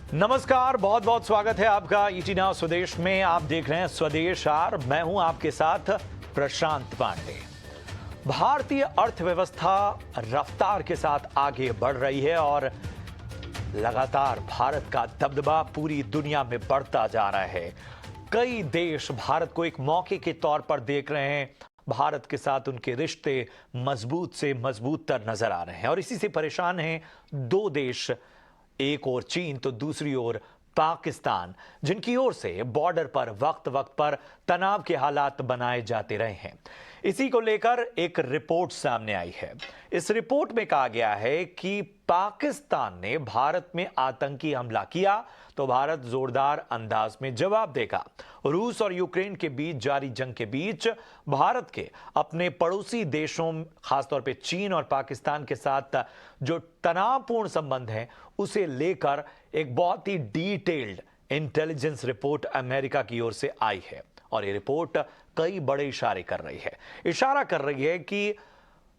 नमस्कार, बहुत बहुत स्वागत है आपका ईटी नाउ स्वदेश में। आप देख रहे हैं स्वदेश आर। मैं हूं आपके साथ प्रशांत पांडे। भारतीय अर्थव्यवस्था रफ्तार के साथ आगे बढ़ रही है और लगातार भारत का दबदबा पूरी दुनिया में बढ़ता जा रहा है। कई देश भारत को एक मौके के तौर पर देख रहे हैं। भारत के साथ उनके रिश्ते मजबूत से मजबूत तर नजर आ रहे हैं और इसी से परेशान हैं दो देश, एक ओर चीन तो दूसरी ओर पाकिस्तान, जिनकी ओर से बॉर्डर पर वक्त वक्त पर तनाव के हालात बनाए जाते रहे हैं। इसी को लेकर एक रिपोर्ट सामने आई है। इस रिपोर्ट में कहा गया है कि पाकिस्तान ने भारत में आतंकी हमला किया तो भारत जोरदार अंदाज में जवाब देगा। रूस और यूक्रेन के बीच जारी जंग के बीच भारत के अपने पड़ोसी देशों, खासतौर पे चीन और पाकिस्तान के साथ जो तनावपूर्ण संबंध है, उसे लेकर एक बहुत ही डिटेल्ड इंटेलिजेंस रिपोर्ट अमेरिका की ओर से आई है और ये रिपोर्ट कई बड़े इशारे कर रही है। इशारा कर रही है कि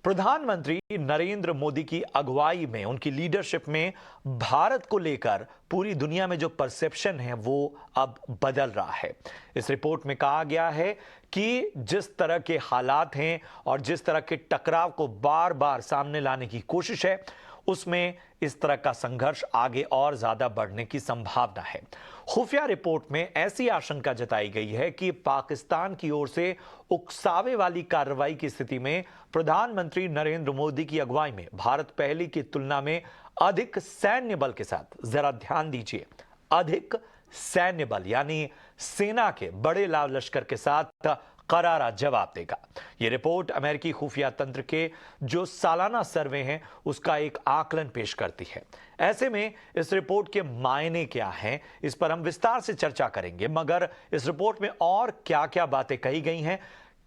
प्रधानमंत्री नरेंद्र मोदी की अगुवाई में, उनकी लीडरशिप में भारत को लेकर पूरी दुनिया में जो परसेप्शन है वो अब बदल रहा है। इस रिपोर्ट में कहा गया है कि जिस तरह के हालात हैं और जिस तरह के टकराव को बार बार सामने लाने की कोशिश है, उसमें इस तरह का संघर्ष आगे और ज्यादा बढ़ने की संभावना है। खुफिया रिपोर्ट में ऐसी आशंका जताई गई है कि पाकिस्तान की ओर से उकसावे वाली कार्रवाई की स्थिति में प्रधानमंत्री नरेंद्र मोदी की अगुवाई में भारत पहले की तुलना में अधिक सैन्य बल के साथ, जरा ध्यान दीजिए, अधिक सैन्य बल यानी सेना के बड़े लाव लश्कर के साथ करारा जवाब देगा। यह रिपोर्ट अमेरिकी खुफिया तंत्र के जो सालाना सर्वे हैं उसका एक आकलन पेश करती है। ऐसे में इस रिपोर्ट के मायने क्या हैं, इस पर हम विस्तार से चर्चा करेंगे। मगर इस रिपोर्ट में और क्या क्या बातें कही गई हैं,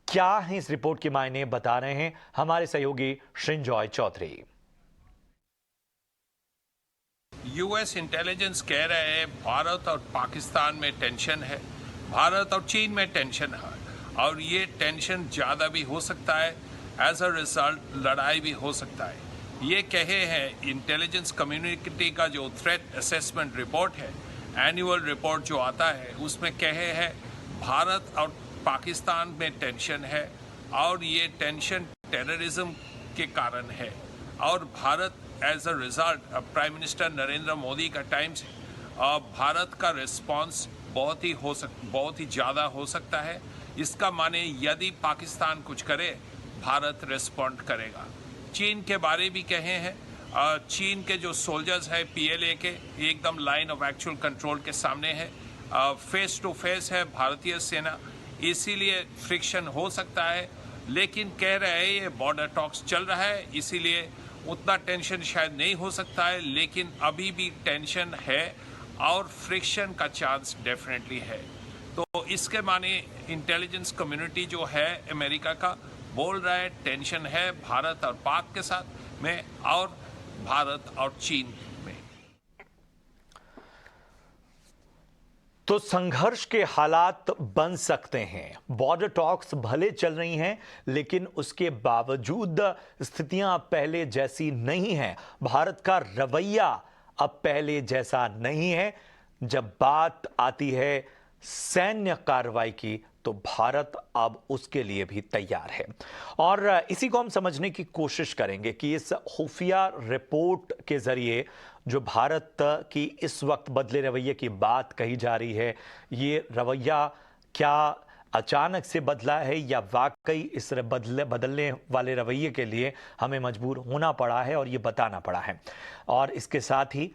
क्या है इस रिपोर्ट के मायने, बता रहे हैं हमारे सहयोगी श्रृंजॉय चौधरी। यूएस इंटेलिजेंस कह रहे हैं भारत और पाकिस्तान में टेंशन है, भारत और चीन में टेंशन है और ये टेंशन ज़्यादा भी हो सकता है। एज अ रिजल्ट लड़ाई भी हो सकता है। ये कहे हैं इंटेलिजेंस कम्युनिटी का जो थ्रेट असेसमेंट रिपोर्ट है, एनुअल रिपोर्ट जो आता है, उसमें कहे हैं भारत और पाकिस्तान में टेंशन है और ये टेंशन टेररिज्म के कारण है और Bharat as a result prime minister Narendra Modi का टाइम से भारत का रिस्पांस बहुत ही ज़्यादा हो सकता है। इसका माने यदि पाकिस्तान कुछ करे, भारत रिस्पॉन्ड करेगा। चीन के बारे भी कहे हैं, चीन के जो सोल्जर्स हैं पीएलए के, एकदम लाइन ऑफ एक्चुअल कंट्रोल के सामने है, फेस टू फेस है भारतीय सेना, इसीलिए फ्रिक्शन हो सकता है। लेकिन कह रहे हैं ये बॉर्डर टॉक्स चल रहा है, इसीलिए उतना टेंशन शायद नहीं हो सकता है, लेकिन अभी भी टेंशन है और फ्रिक्शन का चांस डेफिनेटली है। तो इसके माने इंटेलिजेंस कम्युनिटी जो है अमेरिका का बोल रहा है टेंशन है भारत और पाक के साथ में और भारत और चीन में। तो संघर्ष के हालात बन सकते हैं। बॉर्डर टॉक्स भले चल रही हैं, लेकिन उसके बावजूद स्थितियां अब पहले जैसी नहीं हैं। भारत का रवैया अब पहले जैसा नहीं है। जब बात आती है सैन्य कार्रवाई की, तो भारत अब उसके लिए भी तैयार है और इसी को हम समझने की कोशिश करेंगे कि इस खुफिया रिपोर्ट के जरिए जो भारत की इस वक्त बदले रवैये की बात कही जा रही है, ये रवैया क्या अचानक से बदला है या वाकई इस बदलने वाले रवैये के लिए हमें मजबूर होना पड़ा है और ये बताना पड़ा है। और इसके साथ ही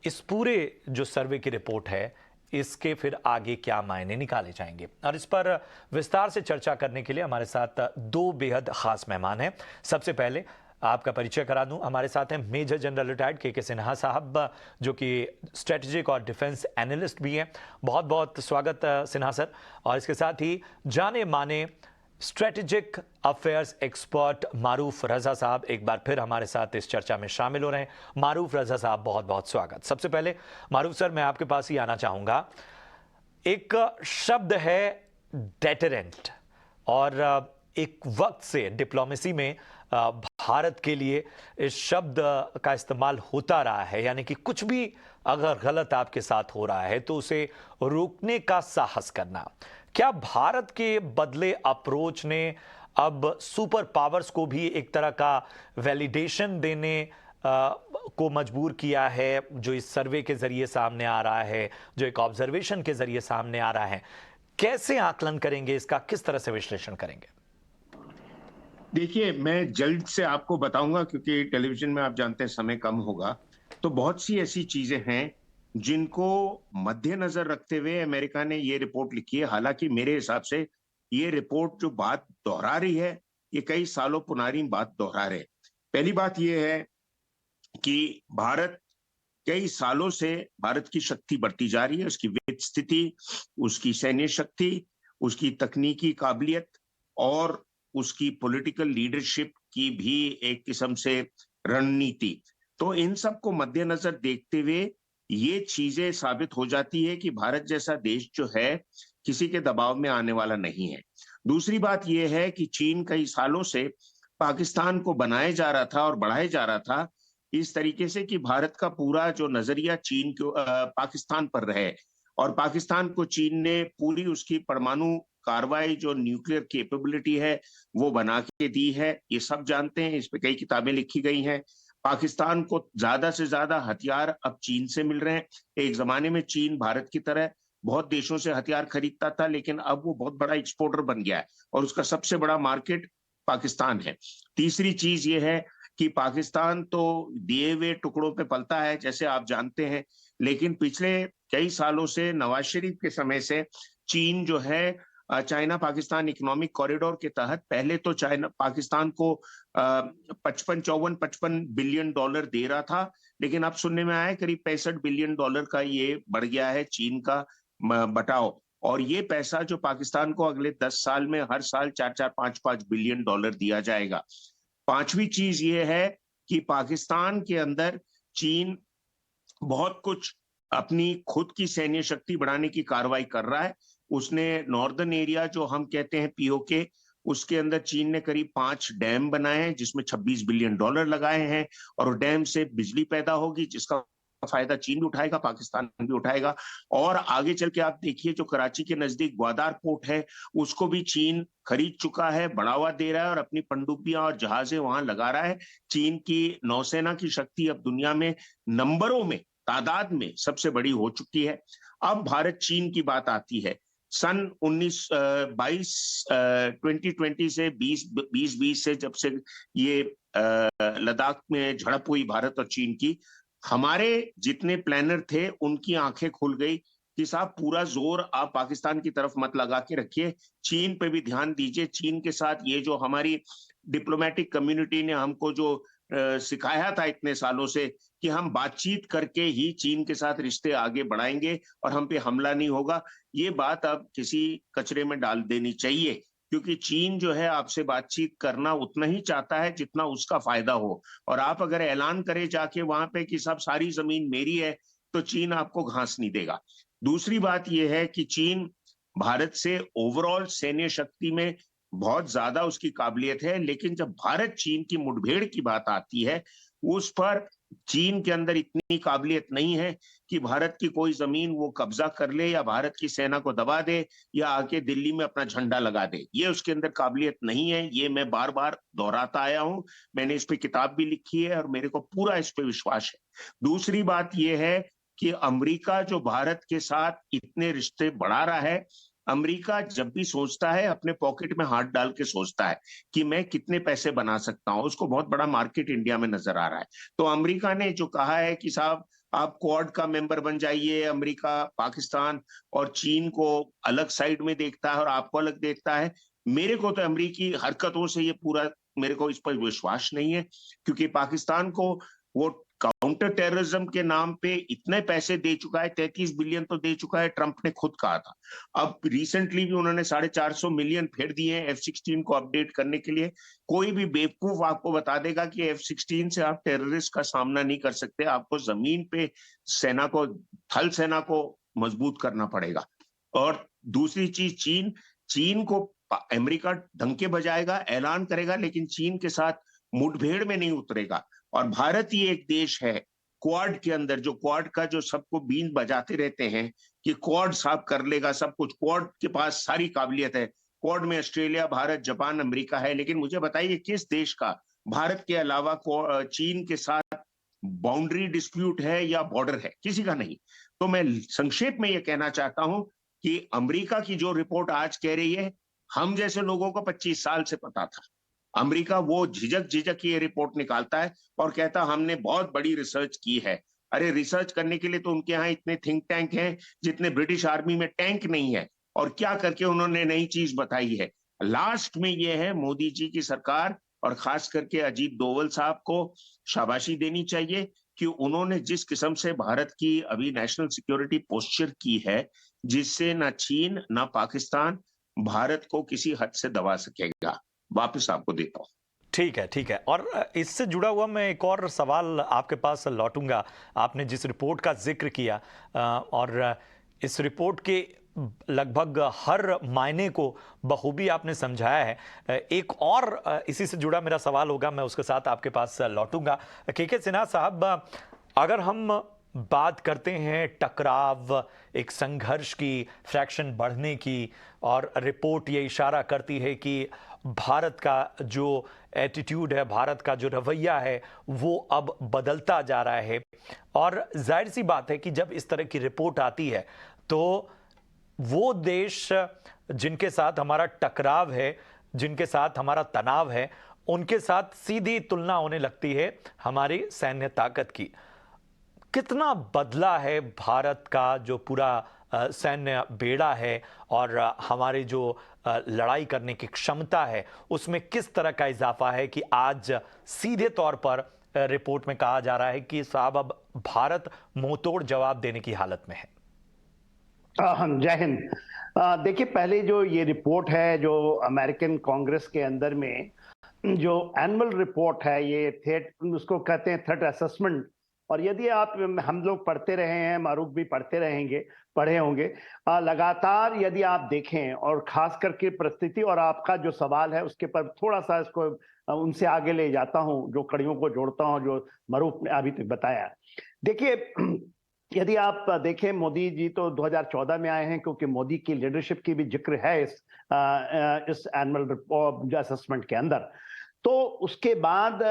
इस पूरे जो सर्वे की रिपोर्ट है, इसके फिर आगे क्या मायने निकाले जाएंगे, और इस पर विस्तार से चर्चा करने के लिए हमारे साथ दो बेहद खास मेहमान हैं। सबसे पहले आपका परिचय करा दूं, हमारे साथ हैं मेजर जनरल रिटायर्ड के सिन्हा साहब, जो कि स्ट्रेटेजिक और डिफेंस एनालिस्ट भी हैं। बहुत बहुत स्वागत सिन्हा सर। और इसके साथ ही जाने माने स्ट्रेटेजिक अफेयर्स एक्सपर्ट मारूफ रजा साहब एक बार फिर हमारे साथ इस चर्चा में शामिल हो रहे हैं। मारूफ रजा साहब, बहुत बहुत स्वागत। सबसे पहले मारूफ सर, मैं आपके पास ही आना चाहूंगा। एक शब्द है डेटरेंट और एक वक्त से डिप्लोमेसी में भारत के लिए इस शब्द का इस्तेमाल होता रहा है, यानी कि कुछ भी अगर गलत आपके साथ हो रहा है तो उसे रोकने का साहस करना। क्या भारत के बदले अप्रोच ने अब सुपर पावर्स को भी एक तरह का वैलिडेशन देने को मजबूर किया है, जो इस सर्वे के जरिए सामने आ रहा है, जो एक ऑब्जर्वेशन के जरिए सामने आ रहा है? कैसे आकलन करेंगे इसका, किस तरह से विश्लेषण करेंगे? देखिए, मैं जल्द से आपको बताऊंगा क्योंकि टेलीविजन में आप जानते हैं समय कम होगा। तो बहुत सी ऐसी चीजें हैं जिनको मद्देनजर रखते हुए अमेरिका ने ये रिपोर्ट लिखी है। हालांकि मेरे हिसाब से ये रिपोर्ट जो बात दोहरा रही है, ये कई सालों पुरानी बात दोहरा रहे। पहली बात ये है कि भारत कई सालों से भारत की शक्ति बढ़ती जा रही है, उसकी वित्त स्थिति, उसकी सैन्य शक्ति, उसकी तकनीकी काबिलियत और उसकी पॉलिटिकल लीडरशिप की भी एक किस्म से रणनीति। तो इन सब को मद्देनजर देखते हुए ये चीजें साबित हो जाती है कि भारत जैसा देश जो है किसी के दबाव में आने वाला नहीं है। दूसरी बात यह है कि चीन कई सालों से पाकिस्तान को बनाया जा रहा था और बढ़ाया जा रहा था इस तरीके से कि भारत का पूरा जो नजरिया चीन को पाकिस्तान पर रहे, और पाकिस्तान को चीन ने पूरी उसकी परमाणु कार्रवाई जो न्यूक्लियर कैपेबिलिटी है वो बना के दी है। ये सब जानते हैं, इस पे कई किताबें लिखी गई हैं। पाकिस्तान को ज्यादा से ज्यादा हथियार अब चीन से मिल रहे हैं। एक जमाने में चीन भारत की तरह बहुत देशों से हथियार खरीदता था, लेकिन अब वो बहुत बड़ा एक्सपोर्टर बन गया है और उसका सबसे बड़ा मार्केट पाकिस्तान है। तीसरी चीज ये है कि पाकिस्तान तो दिए हुए टुकड़ों पे पलता है, जैसे आप जानते हैं, लेकिन पिछले कई सालों से नवाज शरीफ के समय से चीन जो है चाइना पाकिस्तान इकोनॉमिक कॉरिडोर के तहत पहले तो चाइना पाकिस्तान को 55 बिलियन डॉलर दे रहा था, लेकिन अब सुनने में आया है करीब 65 बिलियन डॉलर का ये बढ़ गया है चीन का बटाव। और ये पैसा जो पाकिस्तान को अगले 10 साल में हर साल 4-4, 5-5 बिलियन डॉलर दिया जाएगा। पांचवी चीज ये है कि पाकिस्तान के अंदर चीन बहुत कुछ अपनी खुद की सैन्य शक्ति बढ़ाने की कार्रवाई कर रहा है। उसने नॉर्दर्न एरिया जो हम कहते हैं पीओके, उसके अंदर चीन ने करीब 5 डैम बनाए हैं जिसमें 26 बिलियन डॉलर लगाए हैं, और डैम से बिजली पैदा होगी जिसका फायदा चीन भी उठाएगा, पाकिस्तान भी उठाएगा। और आगे चल के आप देखिए जो कराची के नजदीक ग्वादार पोर्ट है उसको भी चीन खरीद चुका है, बढ़ावा दे रहा है और अपनी पनडुब्बियां और जहाजें वहां लगा रहा है। चीन की नौसेना की शक्ति अब दुनिया में नंबरों में, तादाद में सबसे बड़ी हो चुकी है। अब भारत चीन की बात आती है। सन 2020 से 2020 से जब से ये लद्दाख में झड़प हुई भारत और चीन की, हमारे जितने प्लानर थे उनकी आंखें खुल गई कि साहब पूरा जोर आप पाकिस्तान की तरफ मत लगा के रखिए, चीन पे भी ध्यान दीजिए। चीन के साथ ये जो हमारी डिप्लोमेटिक कम्युनिटी ने हमको जो सिखाया था इतने सालों से कि हम बातचीत करके ही चीन के साथ रिश्ते आगे बढ़ाएंगे और हम पे हमला नहीं होगा, ये बात अब किसी कचरे में डाल देनी चाहिए, क्योंकि चीन जो है आपसे बातचीत करना उतना ही चाहता है जितना उसका फायदा हो। और आप अगर ऐलान करें जाके वहां पे कि सब सारी जमीन मेरी है, तो चीन आपको घास नहीं देगा। दूसरी बात यह है कि चीन भारत से ओवरऑल सैन्य शक्ति में बहुत ज्यादा उसकी काबिलियत है, लेकिन जब भारत चीन की मुठभेड़ की बात आती है उस पर चीन के अंदर इतनी काबिलियत नहीं है कि भारत की कोई जमीन वो कब्जा कर ले या भारत की सेना को दबा दे या आके दिल्ली में अपना झंडा लगा दे। ये उसके अंदर काबिलियत नहीं है, ये मैं बार बार दोहराता आया हूं। मैंने इस पे किताब भी लिखी है और मेरे को पूरा इस पे विश्वास है। दूसरी बात यह है कि अमेरिका जो भारत के साथ इतने रिश्ते बढ़ा रहा है, अमेरिका जब भी सोचता है अपने पॉकेट में हाथ डाल के सोचता है कि मैं कितने पैसे बना सकता हूं, उसको बहुत बड़ा मार्केट इंडिया में नजर आ रहा है। तो अमेरिका ने जो कहा है कि साहब आप क्वाड का मेंबर बन जाइए, अमेरिका पाकिस्तान और चीन को अलग साइड में देखता है और आपको अलग देखता है। मेरे को तो अमेरिकी हरकतों से ये पूरा मेरे को इस पर विश्वास नहीं है, क्योंकि पाकिस्तान को वो काउंटर टेररिज्म के नाम पे इतने पैसे दे चुका है, 33 बिलियन तो दे चुका है, ट्रंप ने खुद कहा था। अब रिसेंटली भी उन्होंने 450 मिलियन फिर दिए हैं F-16 को अपडेट करने के लिए। कोई भी बेवकूफ आपको बता देगा कि F-16 से आप टेररिस्ट का सामना नहीं कर सकते, आपको जमीन पे सेना को, थल सेना को मजबूत करना पड़ेगा। और दूसरी चीज चीन को अमेरिका डंके बजाएगा, ऐलान करेगा, लेकिन चीन के साथ मुठभेड़ में नहीं उतरेगा। और भारत ही एक देश है क्वाड के अंदर, जो क्वाड का जो सबको बीन बजाते रहते हैं कि क्वाड साफ कर लेगा सब कुछ, क्वाड के पास सारी काबिलियत है। क्वाड में ऑस्ट्रेलिया, भारत, जापान, अमेरिका है, लेकिन मुझे बताइए किस देश का भारत के अलावा चीन के साथ बाउंड्री डिस्प्यूट है या बॉर्डर है? किसी का नहीं। तो मैं संक्षेप में यह कहना चाहता हूं कि अमेरिका की जो रिपोर्ट आज कह रही है, हम जैसे लोगों को 25 साल से पता था। अमेरिका वो झिझक झिझक ये रिपोर्ट निकालता है और कहता हमने बहुत बड़ी रिसर्च की है। अरे रिसर्च करने के लिए तो उनके यहाँ इतने थिंक टैंक हैं जितने ब्रिटिश आर्मी में टैंक नहीं है। और क्या करके उन्होंने नई चीज बताई है? लास्ट में ये है, मोदी जी की सरकार और खास करके अजीत डोवल साहब को शाबाशी देनी चाहिए कि उन्होंने जिस किस्म से भारत की अभी नेशनल सिक्योरिटी पोस्चर की है, जिससे ना चीन ना पाकिस्तान भारत को किसी हद से दबा सकेगा। वापस आपको देता हूं। ठीक है, ठीक है। और इससे जुड़ा हुआ मैं एक और सवाल आपके पास लौटूंगा। आपने जिस रिपोर्ट का जिक्र किया और इस रिपोर्ट के लगभग हर मायने को बखूबी आपने समझाया है। एक और इसी से जुड़ा मेरा सवाल होगा, मैं उसके साथ आपके पास लौटूंगा। के सिन्हा साहब, अगर हम बात करते हैं टकराव, एक संघर्ष की, फ्रैक्शन बढ़ने की, और रिपोर्ट ये इशारा करती है कि भारत का जो एटीट्यूड है, भारत का जो रवैया है, वो अब बदलता जा रहा है। और जाहिर सी बात है कि जब इस तरह की रिपोर्ट आती है तो वो देश जिनके साथ हमारा टकराव है, जिनके साथ हमारा तनाव है, उनके साथ सीधी तुलना होने लगती है हमारी सैन्य ताकत की। कितना बदला है भारत का जो पूरा सैन्य बेड़ा है और हमारी जो लड़ाई करने की क्षमता है, उसमें किस तरह का इजाफा है कि आज सीधे तौर पर रिपोर्ट में कहा जा रहा है कि साहब अब भारत मुंहतोड़ जवाब देने की हालत में है। जय हिंद। देखिए, पहले जो ये रिपोर्ट है जो अमेरिकन कांग्रेस के अंदर में जो एनुअल रिपोर्ट है, ये उसको कहते हैं थ्रेट असेसमेंट। और यदि आप, हम लोग पढ़ते रहे हैं, मारूफ भी पढ़े होंगे लगातार, यदि आप देखें, और खास करके परिस्थिति और आपका जो सवाल है उसके पर थोड़ा सा इसको उनसे आगे ले जाता हूं, जो कड़ियों को जोड़ता हूं जो मारूफ ने अभी तक बताया। देखिए, यदि आप देखें, मोदी जी तो 2014 में आए हैं, क्योंकि मोदी की लीडरशिप की भी जिक्र है इस एनुअल रिपोर्ट असेसमेंट के अंदर। तो उसके बाद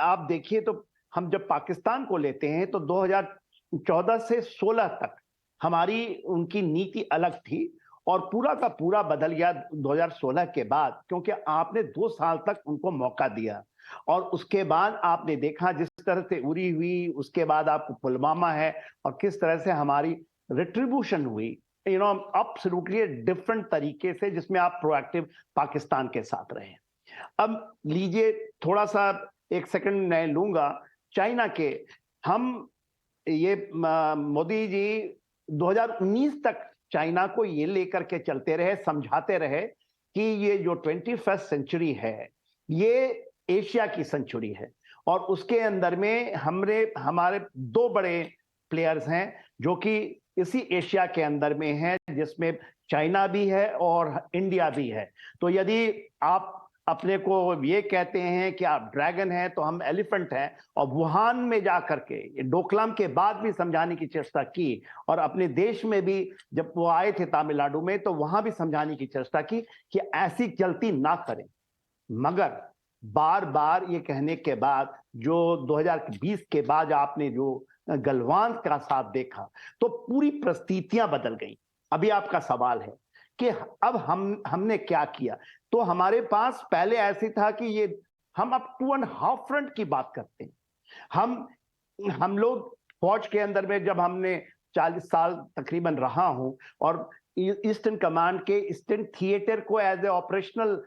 आप देखिए, तो हम जब पाकिस्तान को लेते हैं तो 2014 से 16 तक हमारी उनकी नीति अलग थी, और पूरा का पूरा बदल गया 2016 के बाद, क्योंकि आपने 2 साल तक उनको मौका दिया। और उसके बाद आपने देखा जिस तरह से उरी हुई, उसके बाद आपको पुलवामा है, और किस तरह से हमारी रिट्रीब्यूशन हुई, एब्सोल्युटली डिफरेंट तरीके से, जिसमें आप प्रोएक्टिव पाकिस्तान के साथ रहे। अब लीजिए, थोड़ा सा 1 सेकंड मैं लूंगा चाइना के। हम ये मोदी जी 2019 तक चाइना को ये लेकर के चलते रहे, समझाते रहे कि ये जो 21st सेंचुरी है ये एशिया की सेंचुरी है, और उसके अंदर में हमारे 2 बड़े प्लेयर्स हैं जो कि इसी एशिया के अंदर में हैं, जिसमें चाइना भी है और इंडिया भी है। तो यदि आप अपने को ये कहते हैं कि आप ड्रैगन हैं तो हम एलिफेंट हैं, और वुहान में जाकर के डोकलाम के बाद भी समझाने की चेष्टा की, और अपने देश में भी जब वो आए थे तमिलनाडु में तो वहां भी समझाने की चेष्टा की कि ऐसी गलती ना करें। मगर बार बार ये कहने के बाद जो 2020 के बाद आपने जो गलवान का साथ देखा, तो पूरी परिस्थितियां बदल गई। अभी आपका सवाल है कि अब हमने क्या किया। तो हमारे पास पहले ऐसे था कि ये हम अब 2.5 फ्रंट की बात करते हैं। हम लोग फौज के अंदर में, जब हमने 40 साल तकरीबन रहा हूं, और ईस्टर्न कमांड के ईस्टर्न थिएटर को as a operational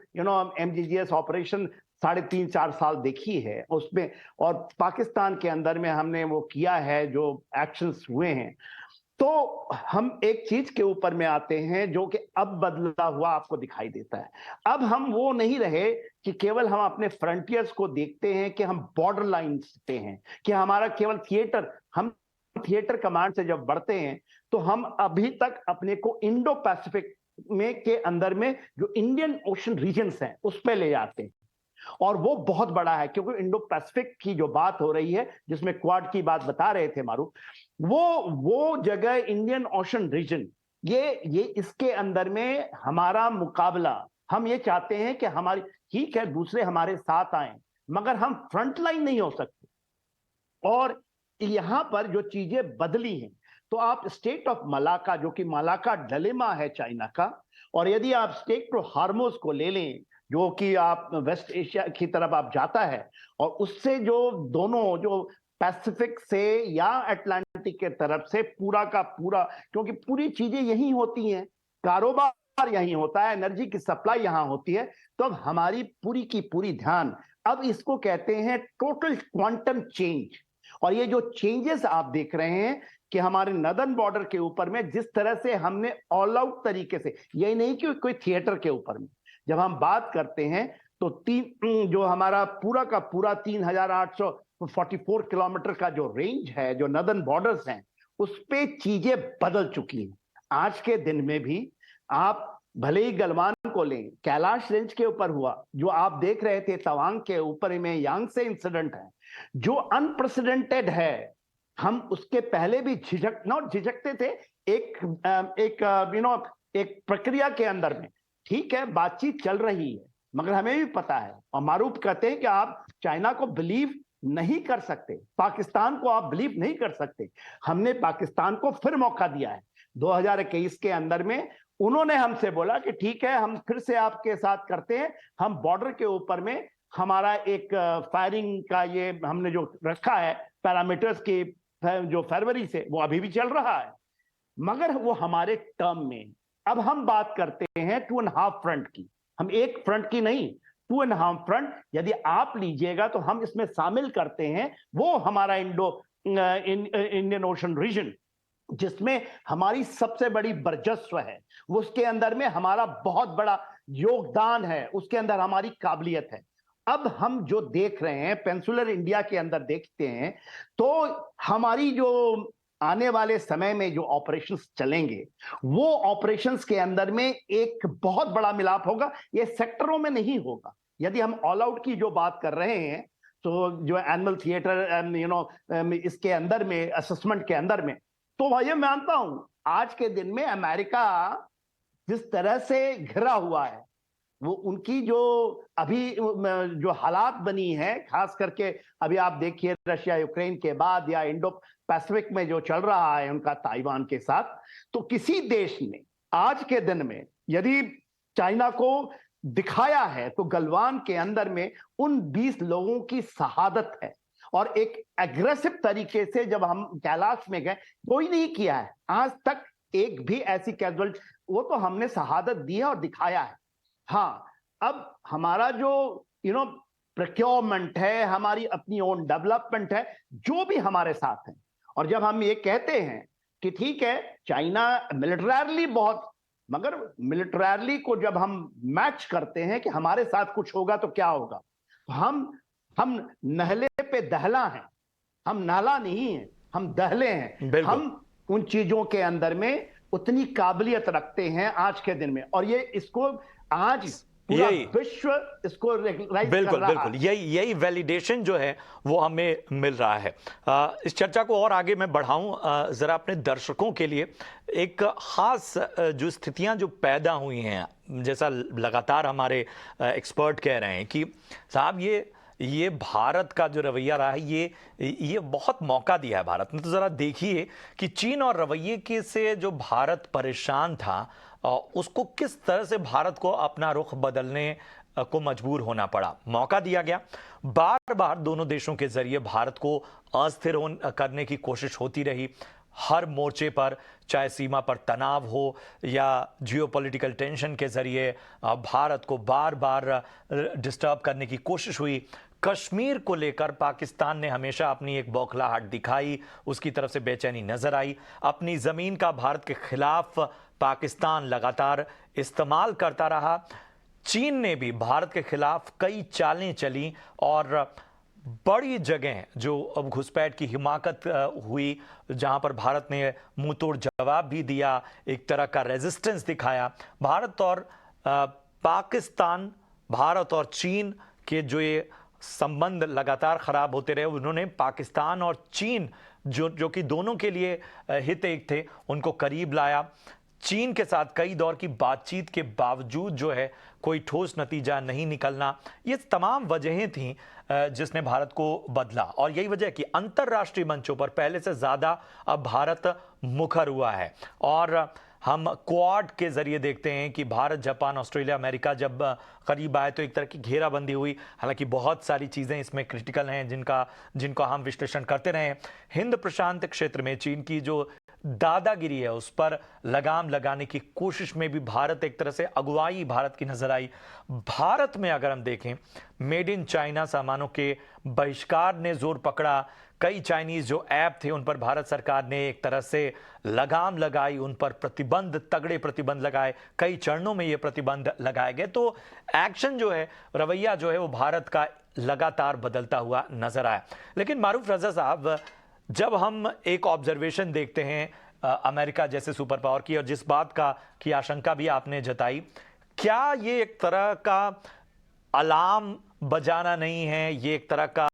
MGGS operation 3.5-4 साल देखी है उसमें, और पाकिस्तान के अंदर में हमने वो किया है जो एक्शंस हुए हैं। तो हम एक चीज के ऊपर में आते हैं जो कि अब बदला हुआ आपको दिखाई देता है। अब हम वो नहीं रहे कि केवल हम अपने फ्रंटियर्स को देखते हैं, कि हम बॉर्डर लाइन्स पे हैं, कि हमारा केवल हम थिएटर कमांड से जब बढ़ते हैं तो हम अभी तक अपने को इंडो पैसिफिक में के अंदर में जो इंडियन ओशन रीजन्स हैं उस पे ले जाते हैं। और वो बहुत बड़ा है, क्योंकि इंडो पैसिफिक की जो बात हो रही है, जिसमें क्वाड की बात बता रहे थे मारूफ, वो जगह इंडियन ओशन रीजन, ये इसके अंदर में हमारा मुकाबला, हम ये चाहते हैं कि हमारी, ठीक है दूसरे हमारे साथ आए, मगर हम फ्रंट लाइन नहीं हो सकते। और यहां पर जो चीजें बदली हैं, तो आप स्टेट ऑफ मलाका, जो कि मलाका डिलेमा है चाइना का, और यदि आप स्टेट ऑफ हार्मोज को ले लें, जो कि आप वेस्ट एशिया की तरफ आप जाता है, और उससे जो दोनों, जो पैसिफिक से या अटलांटिक के तरफ से पूरा का पूरा, क्योंकि पूरी चीजें यहीं होती हैं, कारोबार यहीं होता है, एनर्जी की सप्लाई यहां होती है, तो अब हमारी पूरी की पूरी ध्यान, अब इसको कहते हैं टोटल क्वांटम चेंज। और ये जो चेंजेस आप देख रहे हैं कि हमारे नदर्न बॉर्डर के ऊपर में जिस तरह से हमने ऑल आउट तरीके से, यही नहीं कि कोई थिएटर के ऊपर में, जब हम बात करते हैं तो जो हमारा पूरा का पूरा 3844 किलोमीटर का जो रेंज है, जो नदर्न बॉर्डर्स हैं, उस पे चीजें बदल चुकी हैं। आज के दिन में भी आप भले ही गलवान को लें, कैलाश रेंज के ऊपर हुआ, जो आप देख रहे थे तवांग के ऊपर में यांगसे इंसिडेंट है, जो अनप्रेसिडेंटेड है, हम उसके पहले भी झिझकते थे, एक प्रक्रिया के अंदर में, ठीक है बातचीत चल रही है, मगर हमें भी पता है, और मारूफ कहते हैं कि आप चाइना को बिलीव नहीं कर सकते, पाकिस्तान को आप बिलीव नहीं कर सकते। हमने पाकिस्तान को फिर मौका दिया है 2021 के अंदर में, उन्होंने हमसे बोला कि ठीक है हम फिर से आपके साथ करते हैं, हम बॉर्डर के ऊपर में हमारा एक फायरिंग का ये हमने जो रखा है पैरामीटर्स की, जो फरवरी से वो अभी भी चल रहा है, मगर वो हमारे टर्म में। अब हम बात करते हैं 2.5 फ्रंट की, हम एक फ्रंट की नहीं, 2.5 फ्रंट यदि आप लीजिएगा तो हम इसमें शामिल करते हैं वो हमारा इंडियन ओशन रीजन, जिसमें हमारी सबसे बड़ी वर्चस्व है, उसके अंदर में हमारा बहुत बड़ा योगदान है, उसके अंदर हमारी काबिलियत है। अब हम जो देख रहे हैं पेनिनसुलर इंडिया के अंदर देखते हैं, तो हमारी जो आने वाले समय में जो ऑपरेशंस चलेंगे, वो ऑपरेशंस के अंदर में एक बहुत बड़ा मिलाप होगा, ये सेक्टरों में नहीं होगा। यदि हम ऑल आउट की जो बात कर रहे हैं, तो जो एनुअल थिएटर इसके अंदर में, असेसमेंट के अंदर में, तो भाई मैं मानता हूं आज के दिन में अमेरिका जिस तरह से घिरा हुआ है, वो उनकी जो अभी जो हालात बनी है, खास करके अभी आप देखिए रशिया यूक्रेन के बाद, या इंडो पैसिफिक में जो चल रहा है उनका ताइवान के साथ, तो किसी देश ने आज के दिन में यदि चाइना को दिखाया है, तो गलवान के अंदर में उन 20 लोगों की शहादत है। और एक एग्रेसिव तरीके से जब हम कैलाश में गए, कोई नहीं किया है आज तक एक भी ऐसी कैजुअल, वो तो हमने शहादत दी है और दिखाया है। हाँ, अब हमारा जो प्रोक्योरमेंट है, हमारी अपनी ओन डेवलपमेंट है, जो भी हमारे साथ है, और जब हम ये कहते हैं कि ठीक है चाइना मिलिटरली बहुत, मगर मिलिटरली को जब हम मैच करते हैं कि हमारे साथ कुछ होगा तो क्या होगा, हम नहले पे दहला हैं, हम नाला नहीं है, हम दहले हैं, हम उन चीजों के अंदर में उतनी काबिलियत रखते हैं आज के दिन में, और ये इसको आज पूरा विश्व इसको रेगुलाइज कर रहा है। बिल्कुल यही वैलिडेशन जो है वो हमें मिल रहा है। इस चर्चा को और आगे मैं बढ़ाऊं, जरा अपने दर्शकों के लिए एक खास जो स्थितियां जो पैदा हुई हैं, जैसा लगातार हमारे एक्सपर्ट कह रहे हैं कि साहब ये भारत का जो रवैया रहा है, ये बहुत मौका दिया है भारत ने। तो जरा देखिए कि चीन और रवैये के से जो भारत परेशान था, उसको किस तरह से भारत को अपना रुख बदलने को मजबूर होना पड़ा। मौका दिया गया, बार बार दोनों देशों के जरिए भारत को अस्थिर करने की कोशिश होती रही, हर मोर्चे पर, चाहे सीमा पर तनाव हो या जियोपॉलिटिकल टेंशन के जरिए भारत को बार बार डिस्टर्ब करने की कोशिश हुई। कश्मीर को लेकर पाकिस्तान ने हमेशा अपनी एक बौखलाहट दिखाई, उसकी तरफ से बेचैनी नजर आई। अपनी जमीन का भारत के खिलाफ पाकिस्तान लगातार इस्तेमाल करता रहा। चीन ने भी भारत के खिलाफ कई चालें चली और बड़ी जगह जो अब घुसपैठ की हिमाकत हुई, जहां पर भारत ने मुंह तोड़ जवाब भी दिया, एक तरह का रेजिस्टेंस दिखाया। भारत और पाकिस्तान, भारत और चीन कि जो ये संबंध लगातार खराब होते रहे, उन्होंने पाकिस्तान और चीन जो कि दोनों के लिए हित एक थे, उनको करीब लाया। चीन के साथ कई दौर की बातचीत के बावजूद जो है कोई ठोस नतीजा नहीं निकलना, ये तमाम वजहें थीं जिसने भारत को बदला। और यही वजह है कि अंतर्राष्ट्रीय मंचों पर पहले से ज़्यादा अब भारत मुखर हुआ है। और हम क्वाड के जरिए देखते हैं कि भारत, जापान, ऑस्ट्रेलिया, अमेरिका जब करीब आए तो एक तरह की घेराबंदी हुई। हालांकि बहुत सारी चीज़ें इसमें क्रिटिकल हैं जिनका हम विश्लेषण करते रहे हैं। हिंद प्रशांत क्षेत्र में चीन की जो दादागिरी है उस पर लगाम लगाने की कोशिश में भी भारत, एक तरह से अगुवाई भारत की नजर आई। भारत में अगर हम देखें, मेड इन चाइना सामानों के बहिष्कार ने जोर पकड़ा। कई चाइनीज जो ऐप थे उन पर भारत सरकार ने एक तरह से लगाम लगाई, उन पर प्रतिबंध, तगड़े प्रतिबंध लगाए। कई चरणों में ये प्रतिबंध लगाए गए। तो एक्शन जो है, रवैया जो है, वो भारत का लगातार बदलता हुआ नजर आया। लेकिन मारूफ रजा साहब, जब हम एक ऑब्जर्वेशन देखते हैं अमेरिका जैसे सुपर पावर की, और जिस बात की आशंका भी आपने जताई, क्या ये एक तरह का अलार्म बजाना नहीं है, ये एक तरह का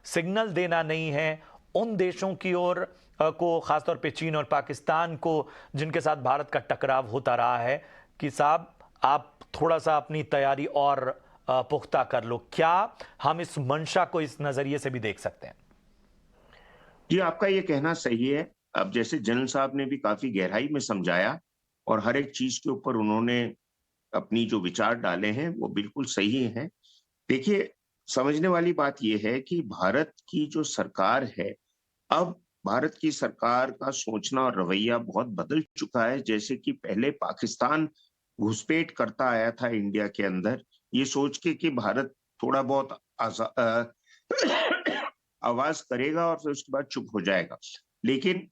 सिग्नल देना नहीं है उन देशों की ओर को, खासतौर पे चीन और पाकिस्तान को, जिनके साथ भारत का टकराव होता रहा है, कि साहब आप थोड़ा सा अपनी तैयारी और पुख्ता कर लो? क्या हम इस मंशा को इस नजरिए से भी देख सकते हैं? जी, आपका ये कहना सही है। अब जैसे जनरल साहब ने भी काफी गहराई में समझाया और हर एक चीज के ऊपर उन्होंने अपनी जो विचार डाले हैं वो बिल्कुल सही हैं। देखिए, समझने वाली बात यह है कि भारत की जो सरकार है, अब भारत की सरकार का सोचना और रवैया बहुत बदल चुका है। जैसे कि पहले पाकिस्तान घुसपैठ करता आया था इंडिया के अंदर, ये सोच के कि भारत थोड़ा बहुत आवाज करेगा और फिर उसके बाद चुप हो जाएगा। लेकिन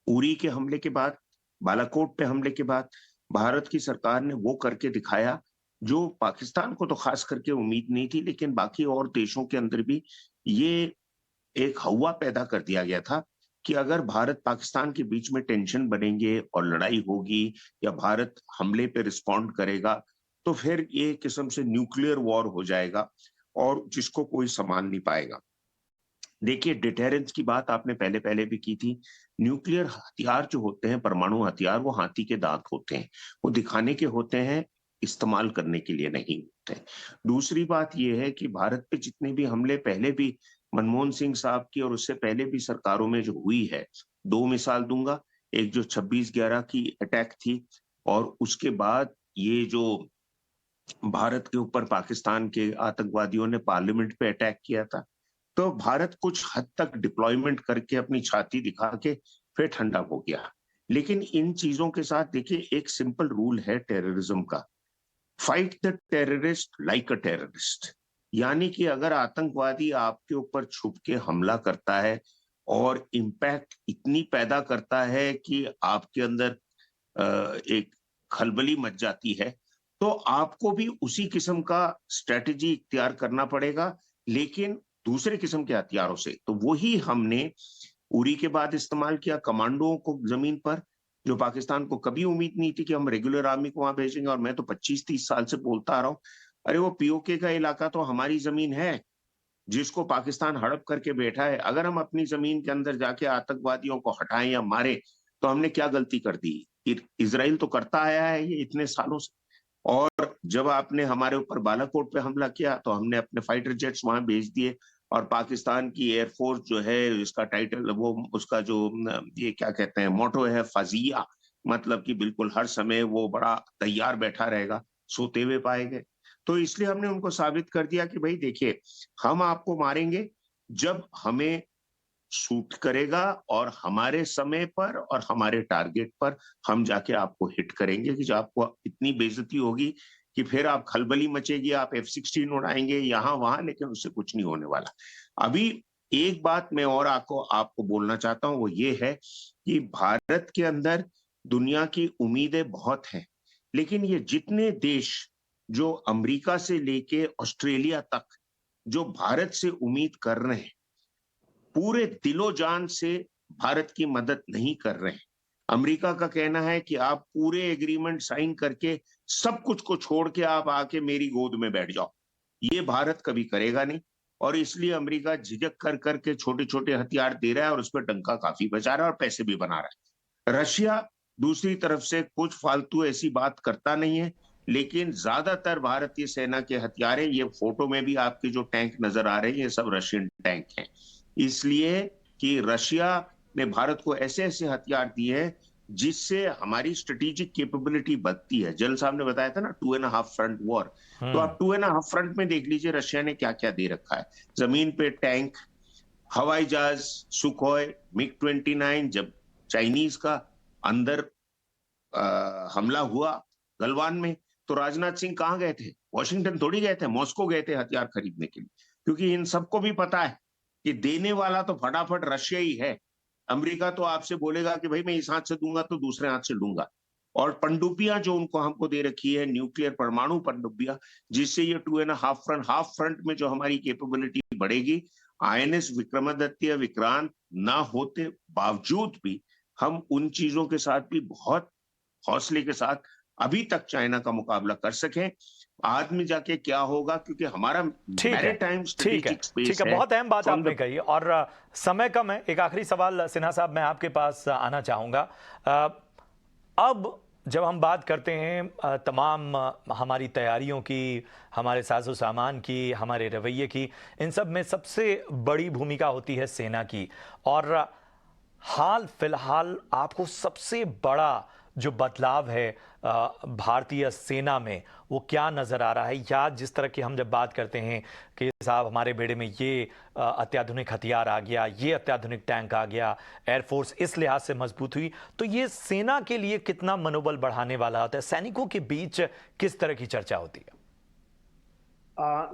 उरी के हमले के बाद, बालाकोट पे हमले के बाद भारत की सरकार ने वो करके दिखाया जो पाकिस्तान को तो खास करके उम्मीद नहीं थी, लेकिन बाकी और देशों के अंदर भी ये एक हवा पैदा कर दिया गया था कि अगर भारत पाकिस्तान के बीच में टेंशन बनेंगे और लड़ाई होगी या भारत हमले पे रिस्पॉन्ड करेगा तो फिर ये किस्म से न्यूक्लियर वॉर हो जाएगा और जिसको कोई संभाल नहीं पाएगा। देखिए, डिटेरेंस की बात आपने पहले भी की थी। न्यूक्लियर हथियार जो होते हैं, परमाणु हथियार, वो हाथी के दांत होते हैं, वो दिखाने के होते हैं, इस्तेमाल करने के लिए नहीं होते। दूसरी बात यह है कि भारत पे जितने भी हमले पहले भी मनमोहन सिंह साहब की और उससे पहले भी सरकारों में जो हुई है, 2 मिसाल दूंगा। एक जो 26/11 की अटैक थी और उसके बाद ये जो भारत के ऊपर पाकिस्तान के आतंकवादियों ने पार्लियामेंट पे अटैक किया था, तो भारत कुछ हद तक डिप्लॉयमेंट करके अपनी छाती दिखा के फिर ठंडा हो गया। लेकिन इन चीजों के साथ देखिए, एक सिंपल रूल है टेररिज्म का, fight the terrorist like a terrorist. यानी कि अगर आतंकवादी आपके ऊपर छुप के हमला करता है और इम्पैक्ट इतनी पैदा करता है कि आपके अंदर एक खलबली मच जाती है, तो आपको भी उसी किस्म का स्ट्रेटेजी इख्तियार करना पड़ेगा, लेकिन दूसरे किस्म के हथियारों से। तो वही हमने उरी के बाद इस्तेमाल किया, कमांडोओं को जमीन पर, जो पाकिस्तान को कभी उम्मीद नहीं थी कि हम रेगुलर आर्मी को वहां भेजेंगे। और मैं तो 25-30 साल से बोलता आ रहा हूं, अरे वो पीओके का इलाका तो हमारी जमीन है जिसको पाकिस्तान हड़प करके बैठा है। अगर हम अपनी जमीन के अंदर जाके आतंकवादियों को हटाएं या मारे तो हमने क्या गलती कर दी? इजराइल तो करता आया है ये इतने सालों से। और जब आपने हमारे ऊपर बालाकोट पे हमला किया तो हमने अपने फाइटर जेट्स वहां भेज दिए और पाकिस्तान की एयरफोर्स जो है, इसका टाइटल, वो उसका जो ये क्या कहते हैं, मोटो है फाजिया, मतलब कि बिल्कुल हर समय वो बड़ा तैयार बैठा रहेगा, सोते हुए पाए गए। तो इसलिए हमने उनको साबित कर दिया कि भाई देखिए, हम आपको मारेंगे जब हमें शूट करेगा और हमारे समय पर और हमारे टारगेट पर हम जाके आपको हिट करेंगे कि जो आपको इतनी बेइज्जती होगी कि फिर आप खलबली मचेगी, आप F-16 उड़ाएंगे यहाँ वहां, लेकिन उससे कुछ नहीं होने वाला। अभी एक बात मैं और आपको बोलना चाहता हूं, वो ये है कि भारत के अंदर दुनिया की उम्मीदें बहुत हैं, लेकिन ये जितने देश जो अमेरिका से लेके ऑस्ट्रेलिया तक जो भारत से उम्मीद कर रहे हैं, पूरे दिलो जान से भारत की मदद नहीं कर रहे हैं। अमेरिका का कहना है कि आप पूरे एग्रीमेंट साइन करके सब कुछ को छोड़ के आप आके मेरी गोद में बैठ जाओ, ये भारत कभी करेगा नहीं, और इसलिए अमेरिका झिझक कर करके छोटे छोटे हथियार दे रहा है और उस पर डंका काफी बचा रहा है और पैसे भी बना रहा है। रशिया दूसरी तरफ से कुछ फालतू ऐसी बात करता नहीं है, लेकिन ज्यादातर भारतीय सेना के हथियार, ये फोटो में भी आपके जो टैंक नजर आ रहे हैं, ये सब रशियन टैंक हैं। इसलिए कि रशिया ने भारत को ऐसे ऐसे हथियार दिए हैं जिससे हमारी स्ट्रेटेजिक कैपेबिलिटी बढ़ती है। जनरल साहब ने बताया था ना 2.5 फ्रंट वॉर, तो आप 2.5 फ्रंट में देख लीजिए रशिया ने क्या क्या दे रखा है। जमीन पे टैंक, हवाई जहाज, सुखोय, मिग-29, जब चाइनीज का अंदर हमला हुआ गलवान में, तो राजनाथ सिंह कहां गए थे? वॉशिंगटन थोड़ी गए थे, मॉस्को गए थे हथियार खरीदने के लिए, क्योंकि इन सबको भी पता है कि देने वाला तो फटाफट रशिया ही है। अमेरिका तो आपसे बोलेगा कि भाई मैं इस हाथ से दूंगा तो दूसरे हाथ से लूंगा। और पनडुब्बियां जो उनको हमको दे रखी है, न्यूक्लियर परमाणु पनडुब्बियां, जिससे ये 2.5 फ्रंट, हाफ फ्रंट में जो हमारी कैपेबिलिटी बढ़ेगी। आईएनएस विक्रमादित्य, विक्रांत ना होते बावजूद भी हम उन चीजों के साथ भी बहुत हौसले के साथ अभी तक चाइना का मुकाबला कर सकें। बाद में जाके क्या होगा, क्योंकि हमारा मैरीटाइम स्ट्रेटेजिक स्पेस है। बहुत अहम बात आपने कही और समय कम है। एक आखिरी सवाल सिन्हा साहब मैं आपके पास आना चाहूंगा। अब जब हम बात करते हैं तमाम हमारी तैयारियों की, हमारे साजो सामान की, हमारे रवैये की, इन सब में सबसे बड़ी भूमिका होती है सेना की। और हाल फिलहाल आपको सबसे बड़ा जो बदलाव है भारतीय सेना में वो क्या नज़र आ रहा है? या जिस तरह की हम जब बात करते हैं कि साहब हमारे बेड़े में ये अत्याधुनिक हथियार आ गया, ये अत्याधुनिक टैंक आ गया, एयरफोर्स इस लिहाज से मजबूत हुई, तो ये सेना के लिए कितना मनोबल बढ़ाने वाला होता है? सैनिकों के बीच किस तरह की चर्चा होती है?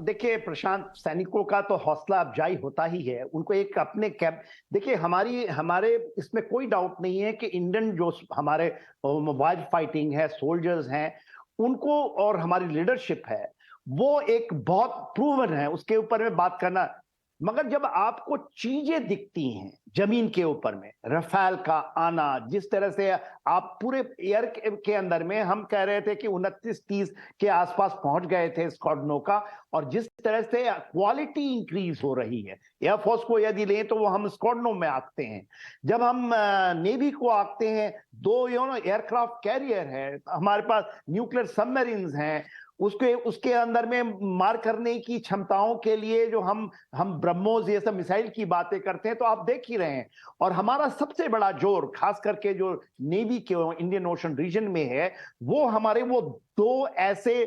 देखिए प्रशांत, सैनिकों का तो हौसला अफजाई होता ही है। उनको एक अपने कैब, देखिए हमारे इसमें कोई डाउट नहीं है कि इंडियन जो हमारे वाइल्ड फाइटिंग है, सोल्जर्स हैं, उनको और हमारी लीडरशिप है, वो एक बहुत प्रूवन है, उसके ऊपर में बात करना। मगर जब आपको चीजें दिखती हैं जमीन के ऊपर में, रफाल का आना, जिस तरह से आप पूरे एयर के अंदर में, हम कह रहे थे कि 29-30 के आसपास पहुंच गए थे स्क्वाड्रनों का, और जिस तरह से क्वालिटी इंक्रीज हो रही है। एयरफोर्स को यदि लें तो वो हम स्क्वाड्रनों में आते हैं, जब हम नेवी को आते हैं, 2 एयरक्राफ्ट कैरियर है हमारे पास, न्यूक्लियर सबमरीन्स हैं, उसके अंदर में मार करने की क्षमताओं के लिए जो हम ब्रह्मोस ये सब मिसाइल की बातें करते हैं, तो आप देख ही रहे हैं। और हमारा सबसे बड़ा जोर खास करके जो नेवी के इंडियन ओशन रीजन में है, वो हमारे वो 2 ऐसे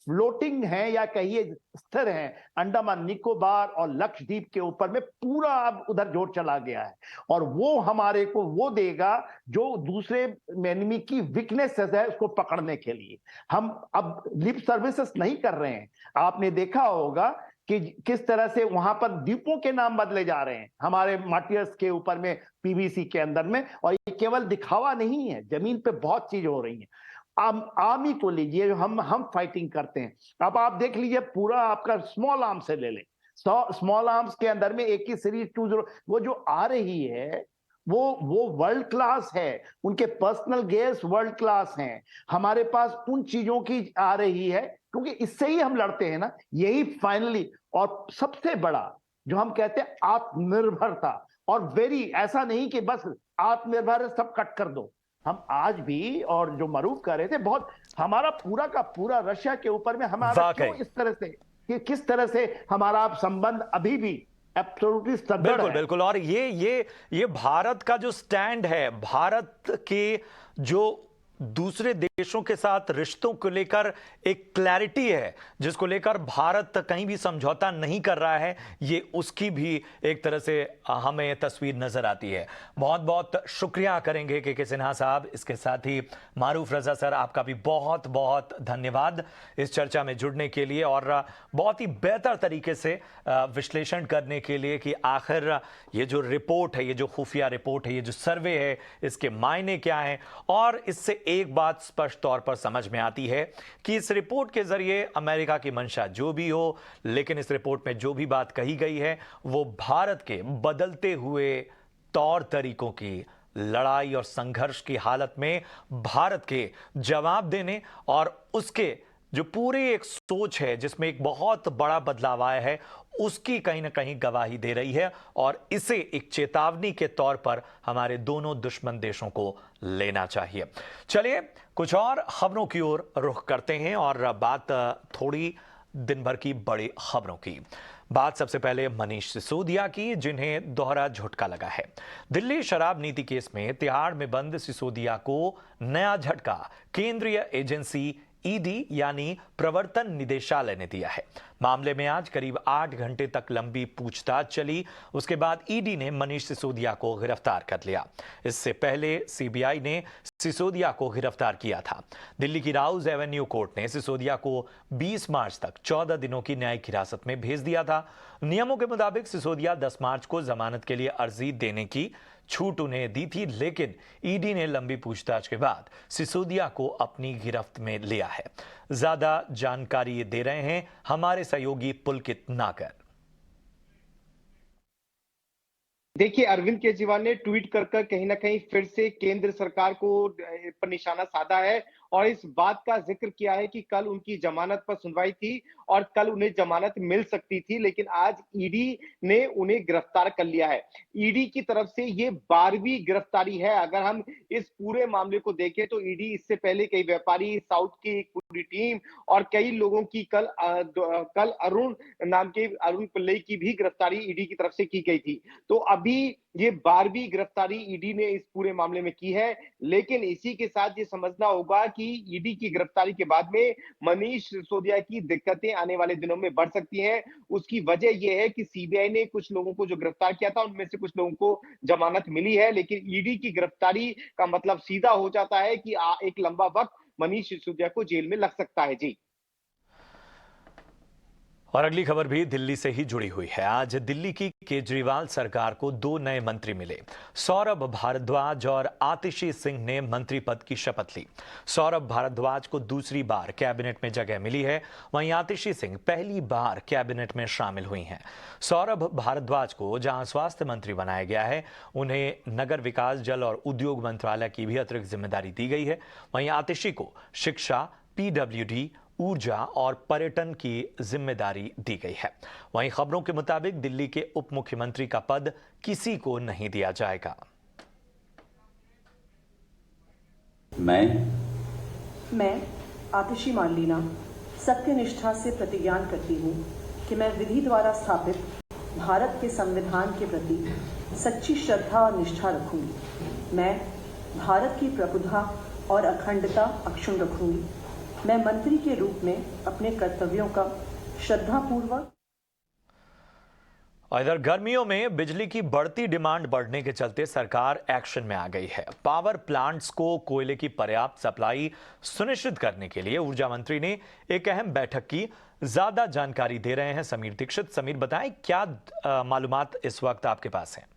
फ्लोटिंग हैं या कहिए स्थिर हैं, अंडमान निकोबार और लक्षद्वीप के ऊपर में पूरा अब उधर जोर चला गया है। और वो हमारे को वो देगा जो दूसरे एनिमी की वीकनेसेस है उसको पकड़ने के लिए। हम अब लिप सर्विसेज नहीं कर रहे हैं। आपने देखा होगा कि किस तरह से वहां पर द्वीपों के नाम बदले जा रहे हैं हमारे मार्टियर्स के ऊपर में, पीवीसी के अंदर में। और ये केवल दिखावा नहीं है, जमीन पे बहुत चीज हो रही है। आर्मी को लीजिए, जो हम फाइटिंग करते हैं, अब आप देख लीजिए पूरा आपका स्मॉल आर्म्स से ले लें, स्मॉल आर्म्स के अंदर में एक ही सीरीज 20 वो जो आ रही है वो वर्ल्ड क्लास है, उनके पर्सनल गेयर्स वर्ल्ड क्लास हैं। हमारे पास उन चीजों की आ रही है, क्योंकि इससे ही हम लड़ते हैं ना, यही फाइनली। और सबसे बड़ा जो हम कहते हैं आत्मनिर्भरता, और ऐसा नहीं कि बस आत्मनिर्भर सब कट कर दो। हम आज भी, और जो मरूफ कर रहे थे, बहुत हमारा पूरा का पूरा रशिया के ऊपर में हमारा क्यों इस तरह से, कि किस तरह से हमारा संबंध अभी भी एब्सोल्युटली सदृढ़ है। बिल्कुल। और ये भारत का जो स्टैंड है, भारत के जो दूसरे देशों के साथ रिश्तों को लेकर एक क्लैरिटी है, जिसको लेकर भारत कहीं भी समझौता नहीं कर रहा है, ये उसकी भी एक तरह से हमें तस्वीर नजर आती है। बहुत बहुत शुक्रिया करेंगे के सिन्हा साहब। इसके साथ ही मारूफ रजा सर, आपका भी बहुत बहुत धन्यवाद इस चर्चा में जुड़ने के लिए और बहुत ही बेहतर तरीके से विश्लेषण करने के लिए कि आखिर ये जो रिपोर्ट है, ये जो खुफिया रिपोर्ट है, ये जो सर्वे है, इसके मायने क्या हैं। और इससे एक बात स्पष्ट तौर पर समझ में आती है कि इस रिपोर्ट के जरिए अमेरिका की मंशा जो भी हो, लेकिन इस रिपोर्ट में जो भी बात कही गई है वो भारत के बदलते हुए तौर तरीकों की, लड़ाई और संघर्ष की हालत में भारत के जवाब देने और उसके जो पूरी एक सोच है जिसमें एक बहुत बड़ा बदलाव आया है, उसकी कहीं ना कहीं गवाही दे रही है और इसे एक चेतावनी के तौर पर हमारे दोनों दुश्मन देशों को लेना चाहिए। चलिए कुछ और खबरों की ओर रुख करते हैं और बात थोड़ी दिन भर की बड़ी खबरों की। बात सबसे पहले मनीष सिसोदिया की, जिन्हें दोहरा झटका लगा है। दिल्ली शराब नीति केस में तिहाड़ में बंद सिसोदिया को नया झटका केंद्रीय एजेंसी ईडी यानी प्रवर्तन निदेशालय ने दिया है। मामले में आज करीब 8 घंटे तक लंबी पूछताछ चली। उसके बाद ईडी ने मनीष सिसोदिया को गिरफ्तार कर लिया। इससे पहले सीबीआई ने सिसोदिया को गिरफ्तार किया था। दिल्ली की राउज एवेन्यू कोर्ट ने सिसोदिया को 20 मार्च तक 14 दिनों की न्यायिक हिरासत में भेज दिया था। नियमों के मुताबिक सिसोदिया 10 मार्च को जमानत के लिए अर्जी देने की छूट उन्हें दी थी, लेकिन ईडी ने लंबी पूछताछ के बाद सिसोदिया को अपनी गिरफ्त में लिया है। ज्यादा जानकारी दे रहे हैं हमारे सहयोगी पुलकित नागर। देखिए, अरविंद केजरीवाल ने ट्वीट कर कहीं ना कहीं फिर से केंद्र सरकार को पर निशाना साधा है और इस बात का जिक्र किया है कि कल उनकी जमानत पर सुनवाई थी और कल उन्हें जमानत मिल सकती थी, लेकिन आज ईडी ने उन्हें गिरफ्तार कर लिया है। ईडी की तरफ से ये 12वीं गिरफ्तारी है। अगर हम इस पूरे मामले को देखें तो ईडी इससे पहले कई व्यापारी, साउथ की एक पूरी टीम और कई लोगों की कल अरुण नाम के अरुण पिल्लई की भी गिरफ्तारी ईडी की तरफ से की गई थी। तो अभी ये 12वीं गिरफ्तारी ईडी ने इस पूरे मामले में की है, लेकिन इसी के साथ ये समझना होगा कि ईडी की गिरफ्तारी के बाद में मनीष सिसोदिया की दिक्कतें आने वाले दिनों में बढ़ सकती हैं। उसकी वजह यह है कि सीबीआई ने कुछ लोगों को जो गिरफ्तार किया था उनमें से कुछ लोगों को जमानत मिली है, लेकिन ईडी की गिरफ्तारी का मतलब सीधा हो जाता है कि एक लंबा वक्त मनीष सिसोदिया को जेल में लग सकता है। जी, और अगली खबर भी दिल्ली से ही जुड़ी हुई है। आज दिल्ली की केजरीवाल सरकार को 2 नए मंत्री मिले। सौरभ भारद्वाज और आतिशी सिंह ने मंत्री पद की शपथ ली। सौरभ भारद्वाज को दूसरी बार कैबिनेट में जगह मिली है, वहीं आतिशी सिंह पहली बार कैबिनेट में शामिल हुई हैं। सौरभ भारद्वाज को जहां स्वास्थ्य मंत्री बनाया गया है, उन्हें नगर विकास, जल और उद्योग मंत्रालय की भी अतिरिक्त जिम्मेदारी दी गई है। वहीं आतिशी को शिक्षा, पीडब्ल्यूडी, ऊर्जा और पर्यटन की जिम्मेदारी दी गई है। वहीं खबरों के मुताबिक दिल्ली के उप मुख्यमंत्री का पद किसी को नहीं दिया जाएगा। मैं आतिशी मानलीना सत्यनिष्ठा से प्रतिज्ञान करती हूँ कि मैं विधि द्वारा स्थापित भारत के संविधान के प्रति सच्ची श्रद्धा और निष्ठा रखूंगी। मैं भारत की प्रभुता और अखंडता अक्षुण्ण रखूंगी। मैं मंत्री के रूप में अपने कर्तव्यों का श्रद्धापूर्वक। और इधर गर्मियों में बिजली की बढ़ती डिमांड बढ़ने के चलते सरकार एक्शन में आ गई है। पावर प्लांट्स को कोयले की पर्याप्त सप्लाई सुनिश्चित करने के लिए ऊर्जा मंत्री ने एक अहम बैठक की। ज्यादा जानकारी दे रहे हैं समीर दीक्षित। समीर, बताएं क्या मालूमात इस वक्त आपके पास है?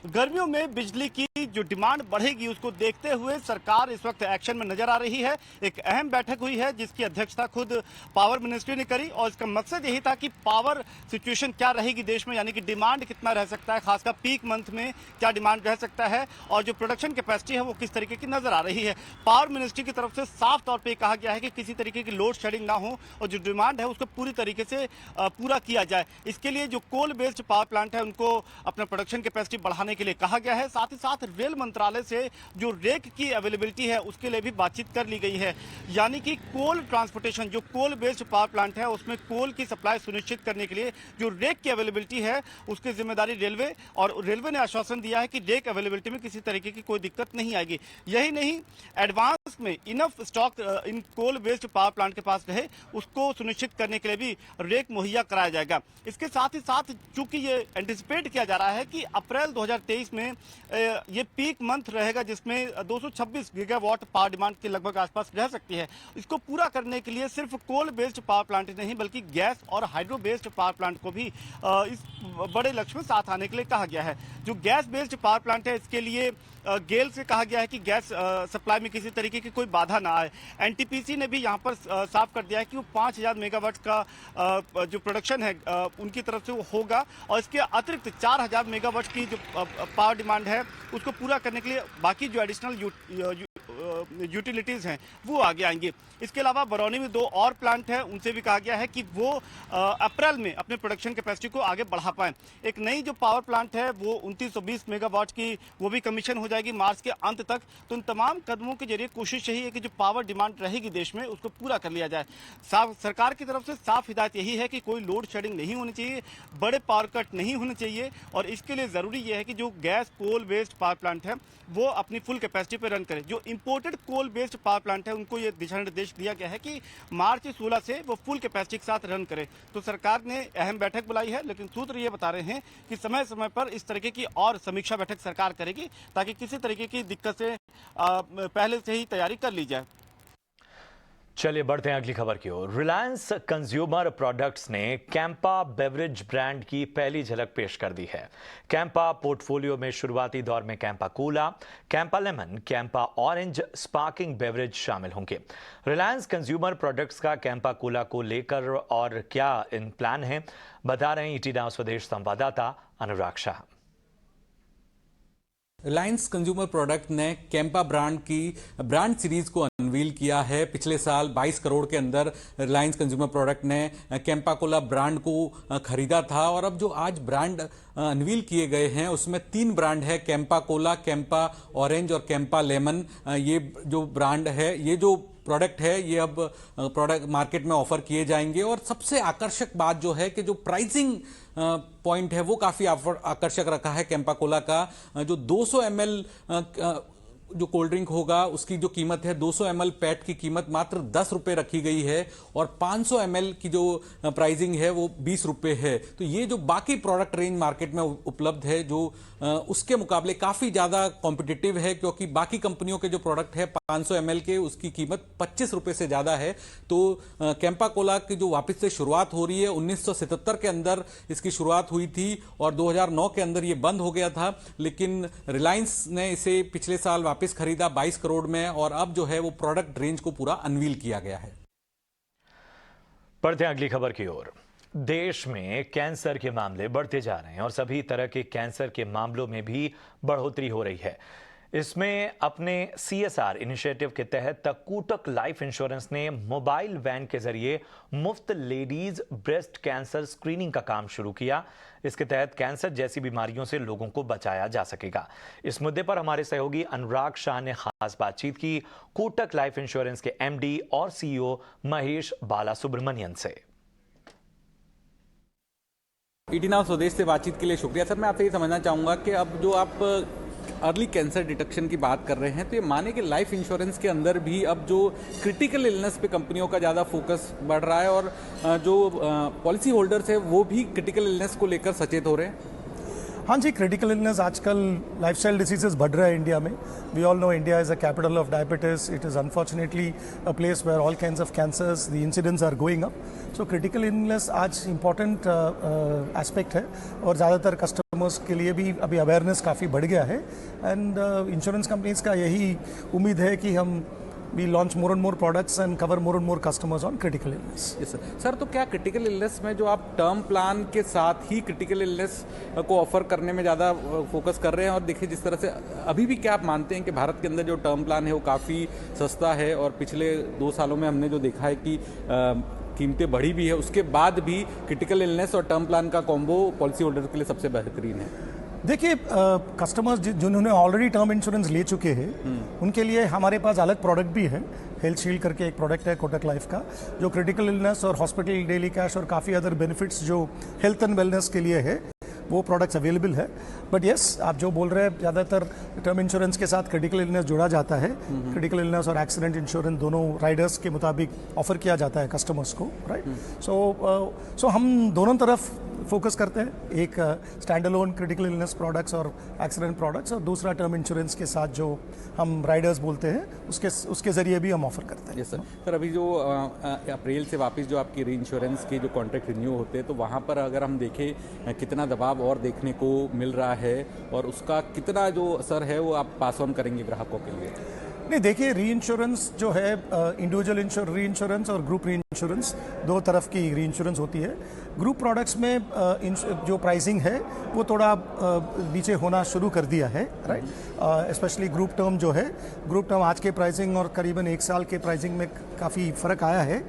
गर्मियों में बिजली की जो डिमांड बढ़ेगी उसको देखते हुए सरकार इस वक्त एक्शन में नजर आ रही है। एक अहम बैठक हुई है जिसकी अध्यक्षता खुद पावर मिनिस्ट्री ने करी और इसका मकसद यही था कि पावर सिचुएशन क्या रहेगी देश में, यानी कि डिमांड कितना रह सकता है, खासकर पीक मंथ में क्या डिमांड रह सकता है और जो प्रोडक्शन कैपेसिटी है वो किस तरीके की नजर आ रही है। पावर मिनिस्ट्री की तरफ से साफ तौर पर कहा गया है कि किसी तरीके की लोड शेडिंग ना हो और जो डिमांड है उसको पूरी तरीके से पूरा किया जाए। इसके लिए जो कोल बेस्ड पावर प्लांट है उनको अपना प्रोडक्शन कैपेसिटी बढ़ाने के लिए कहा गया है। साथ ही साथ रेल मंत्रालय से जो रेक की अवेलेबिलिटी है उसके लिए भी बातचीत कर ली गई है, यानी कि कोल ट्रांसपोर्टेशन, जो कोल बेस्ड पावर प्लांट है उसमें कोल की सप्लाई सुनिश्चित करने के लिए जो रेक की अवेलेबिलिटी है उसकी जिम्मेदारी रेलवे, और रेलवे ने आश्वासन दिया है कि रेक अवेलेबिलिटी में किसी तरीके की कोई दिक्कत नहीं आएगी। यही नहीं, एडवांस में enough stock in coal based power plant के पास रहे उसको सुनिश्चित करने के लिए भी रेक मुहैया कराया जाएगा। इसके साथ ही साथ चूंकि ये एंटिसिपेट किया जा रहा है कि अप्रैल 2023 में ये पीक मंथ रहेगा जिसमें 226 गीगावाट पावर डिमांड के लगभग आसपास रह सकती है। इसको पूरा करने के लिए सिर्फ कोल बेस्ड पावर प्लांट नहीं बल्कि गैस और हाइड्रो बेस्ड पावर प्लांट को भी इस बड़े लक्ष्य में साथ आने के लिए कहा गया है। जो गैस बेस्ड पावर प्लांट है इसके लिए गेल से कहा गया है कि गैस सप्लाई में किसी तरीके की कोई बाधा ना आए। एनटीपीसी ने भी यहाँ पर साफ कर दिया है कि वो 5000 मेगावाट का जो प्रोडक्शन है उनकी तरफ से वो होगा और इसके अतिरिक्त 4000 मेगावाट की जो पावर डिमांड है उसको पूरा करने के लिए बाकी जो एडिशनल यूटिलिटीज़ हैं वो आगे आएंगे। इसके अलावा बरौनी में 2 और प्लांट हैं, उनसे भी कहा गया है कि वो अप्रैल में अपने प्रोडक्शन कैपेसिटी को आगे बढ़ा पाएं। एक नई जो पावर प्लांट है वो 2920 मेगावाट की वो भी कमीशन हो जाएगी मार्च के अंत तक। तो उन तमाम कदमों के जरिए कोशिश यही है कि जो पावर डिमांड रहेगी देश में उसको पूरा कर लिया जाए। सरकार की तरफ से साफ हिदायत यही है कि कोई लोड शेडिंग नहीं होनी चाहिए, बड़े पावर कट नहीं होने चाहिए, और इसके लिए ज़रूरी यह है कि जो gas coal based power plant है वो अपनी फुल कैपेसिटी पर रन करें। जो imported coal based power plant है उनको ये दिशा निर्देश दिया गया है कि मार्च 16 से वो फुल कैपेसिटी के साथ रन करें। तो सरकार ने अहम बैठक बुलाई है, लेकिन सूत्र ये बता रहे हैं कि समय समय पर इस तरीके की और समीक्षा बैठक सरकार करेगी ताकि किसी तरीके की दिक्कत से पहले से ही तैयारी कर ली जाए। चलिए बढ़ते हैं अगली खबर की ओर। रिलायंस कंज्यूमर प्रोडक्ट्स ने कैंपा बेवरेज ब्रांड की पहली झलक पेश कर दी है। कैंपा पोर्टफोलियो में शुरुआती दौर में Campa Cola, Campa lemon, Campa orange sparking beverage शामिल होंगे। रिलायंस कंज्यूमर प्रोडक्ट्स का कैंपा कोला को लेकर और क्या इन प्लान है, बता रहे हैं ईटी नाउ स्वदेश संवाददाता अनुराग शाह। रिलायंस कंज्यूमर प्रोडक्ट ने कैंपा ब्रांड की ब्रांड सीरीज को अनवील किया है। पिछले साल 22 करोड़ के अंदर रिलायंस कंज्यूमर प्रोडक्ट ने कैंपा कोला ब्रांड को खरीदा था, और अब जो आज ब्रांड अनवील किए गए हैं उसमें 3 ब्रांड है, कैंपा कोला, कैंपा ऑरेंज और कैंपा लेमन। ये जो ब्रांड है, ये जो प्रोडक्ट है, ये अब प्रोडक्ट मार्केट में ऑफर किए जाएंगे। और सबसे आकर्षक बात जो है कि जो प्राइसिंग पॉइंट है वो काफी आकर्षक रखा है कैंपा कोला का। जो 200 ml जो कोल्ड ड्रिंक होगा उसकी जो कीमत है 200 ml पैट की कीमत मात्र 10 रुपए रखी गई है, और 500 ml की जो प्राइसिंग है वो 20 रुपए है। तो ये जो बाकी प्रोडक्ट रेंज मार्केट में उपलब्ध है जो उसके मुकाबले काफी ज्यादा कॉम्पिटिटिव है, क्योंकि बाकी कंपनियों के जो प्रोडक्ट है 500 ml के उसकी कीमत 25 रुपए से ज्यादा है। तो कैंपा कोला की जो वापस से शुरुआत हो रही है, 1977 के अंदर इसकी शुरुआत हुई थी और 2009 के अंदर ये बंद हो गया था, लेकिन रिलायंस ने इसे पिछले साल वापस खरीदा 22 करोड़ में, और अब जो है वो प्रोडक्ट रेंज को पूरा अनवील किया गया है। बढ़ते हैं अगली खबर की ओर। देश में कैंसर के मामले बढ़ते जा रहे हैं और सभी तरह के कैंसर के मामलों में भी बढ़ोतरी हो रही है। इसमें अपने CSR इनिशिएटिव के तहत कोटक लाइफ इंश्योरेंस ने मोबाइल वैन के जरिए मुफ्त लेडीज ब्रेस्ट कैंसर स्क्रीनिंग का काम शुरू किया। इसके तहत कैंसर जैसी बीमारियों से लोगों को बचाया जा सकेगा। इस मुद्दे पर हमारे सहयोगी अनुराग शाह ने खास बातचीत की कोटक लाइफ इंश्योरेंस के MD और CEO महेश बालासुब्रमण्यन से। ईटी नाउ स्वदेश से बातचीत के लिए शुक्रिया सर। मैं आपसे ये समझना चाहूँगा कि अब जो आप अर्ली कैंसर डिटेक्शन की बात कर रहे हैं, तो ये माने कि लाइफ इंश्योरेंस के अंदर भी अब जो क्रिटिकल इलनेस पे कंपनियों का ज़्यादा फोकस बढ़ रहा है, और जो पॉलिसी होल्डर्स है वो भी क्रिटिकल इलनेस को लेकर सचेत हो रहे हैं। हाँ जी, क्रिटिकल इलनेस आजकल लाइफस्टाइल डिसीजेस बढ़ रहा है इंडिया में। We all know India is a capital of diabetes. It is unfortunately a place where all kinds of cancers the incidents are going up. So critical illness आज important aspect है, और ज़्यादातर customers के लिए भी अभी awareness काफ़ी बढ़ गया है। एंड इंश्योरेंस कंपनीज का यही उम्मीद है कि हम we launch more and more products and cover more and more customers on critical illness. Yes, sir. Sir, तो क्या क्रिटिकल इलनेस में जो आप टर्म प्लान के साथ ही क्रिटिकल इलनेस को ऑफर करने में ज़्यादा फोकस कर रहे हैं? और देखिए जिस तरह से अभी भी क्या आप मानते हैं कि भारत के अंदर जो टर्म प्लान है वो काफ़ी सस्ता है, और पिछले 2 सालों में हमने जो देखा है कि कीमतें बढ़ी भी है, उसके बाद भी क्रिटिकल इलनेस और टर्म प्लान का कॉम्बो पॉलिसी होल्डर के लिए सबसे बेहतरीन है? देखिए, कस्टमर्स जिन्होंने ऑलरेडी टर्म इंश्योरेंस ले चुके हैं उनके लिए हमारे पास अलग प्रोडक्ट भी है। हेल्थ शील्ड करके एक प्रोडक्ट है कोटक लाइफ का, जो क्रिटिकल इलनेस और हॉस्पिटल डेली कैश और काफ़ी अदर बेनिफिट्स जो हेल्थ एंड वेलनेस के लिए है वो प्रोडक्ट्स अवेलेबल है। बट यस, आप जो बोल रहे हैं, ज़्यादातर टर्म इंश्योरेंस के साथ क्रिटिकल इलनेस जोड़ा जाता है। क्रिटिकल इलनेस और एक्सीडेंट इंश्योरेंस दोनों राइडर्स के मुताबिक ऑफर किया जाता है कस्टमर्स को, राइट। सो हम दोनों तरफ फोकस करते हैं, एक stand alone critical illness products और एक्सीडेंट प्रोडक्ट्स, और दूसरा टर्म इंश्योरेंस के साथ जो हम राइडर्स बोलते हैं उसके जरिए भी हम ऑफर करते हैं। Yes sir. सर, अभी जो अप्रैल से वापस जो आपकी री इंश्योरेंस के जो कॉन्ट्रैक्ट रिन्यू होते हैं, तो वहाँ पर अगर हम देखें कितना दबाव और देखने को मिल रहा है, और उसका कितना जो असर है वो आप पास ऑन करेंगे ग्राहकों के लिए? नहीं, देखिए, री इंश्योरेंस जो है इंडिविजुअल री इंश्योरेंस और ग्रुप री इंश्योरेंस, 2 तरफ की री इंश्योरेंस होती है। ग्रुप प्रोडक्ट्स में जो प्राइसिंग है वो थोड़ा नीचे होना शुरू कर दिया है, राइट। स्पेशली ग्रुप टर्म जो है, ग्रुप टर्म आज के प्राइसिंग और करीबन 1 साल के प्राइसिंग में काफ़ी फ़र्क आया है।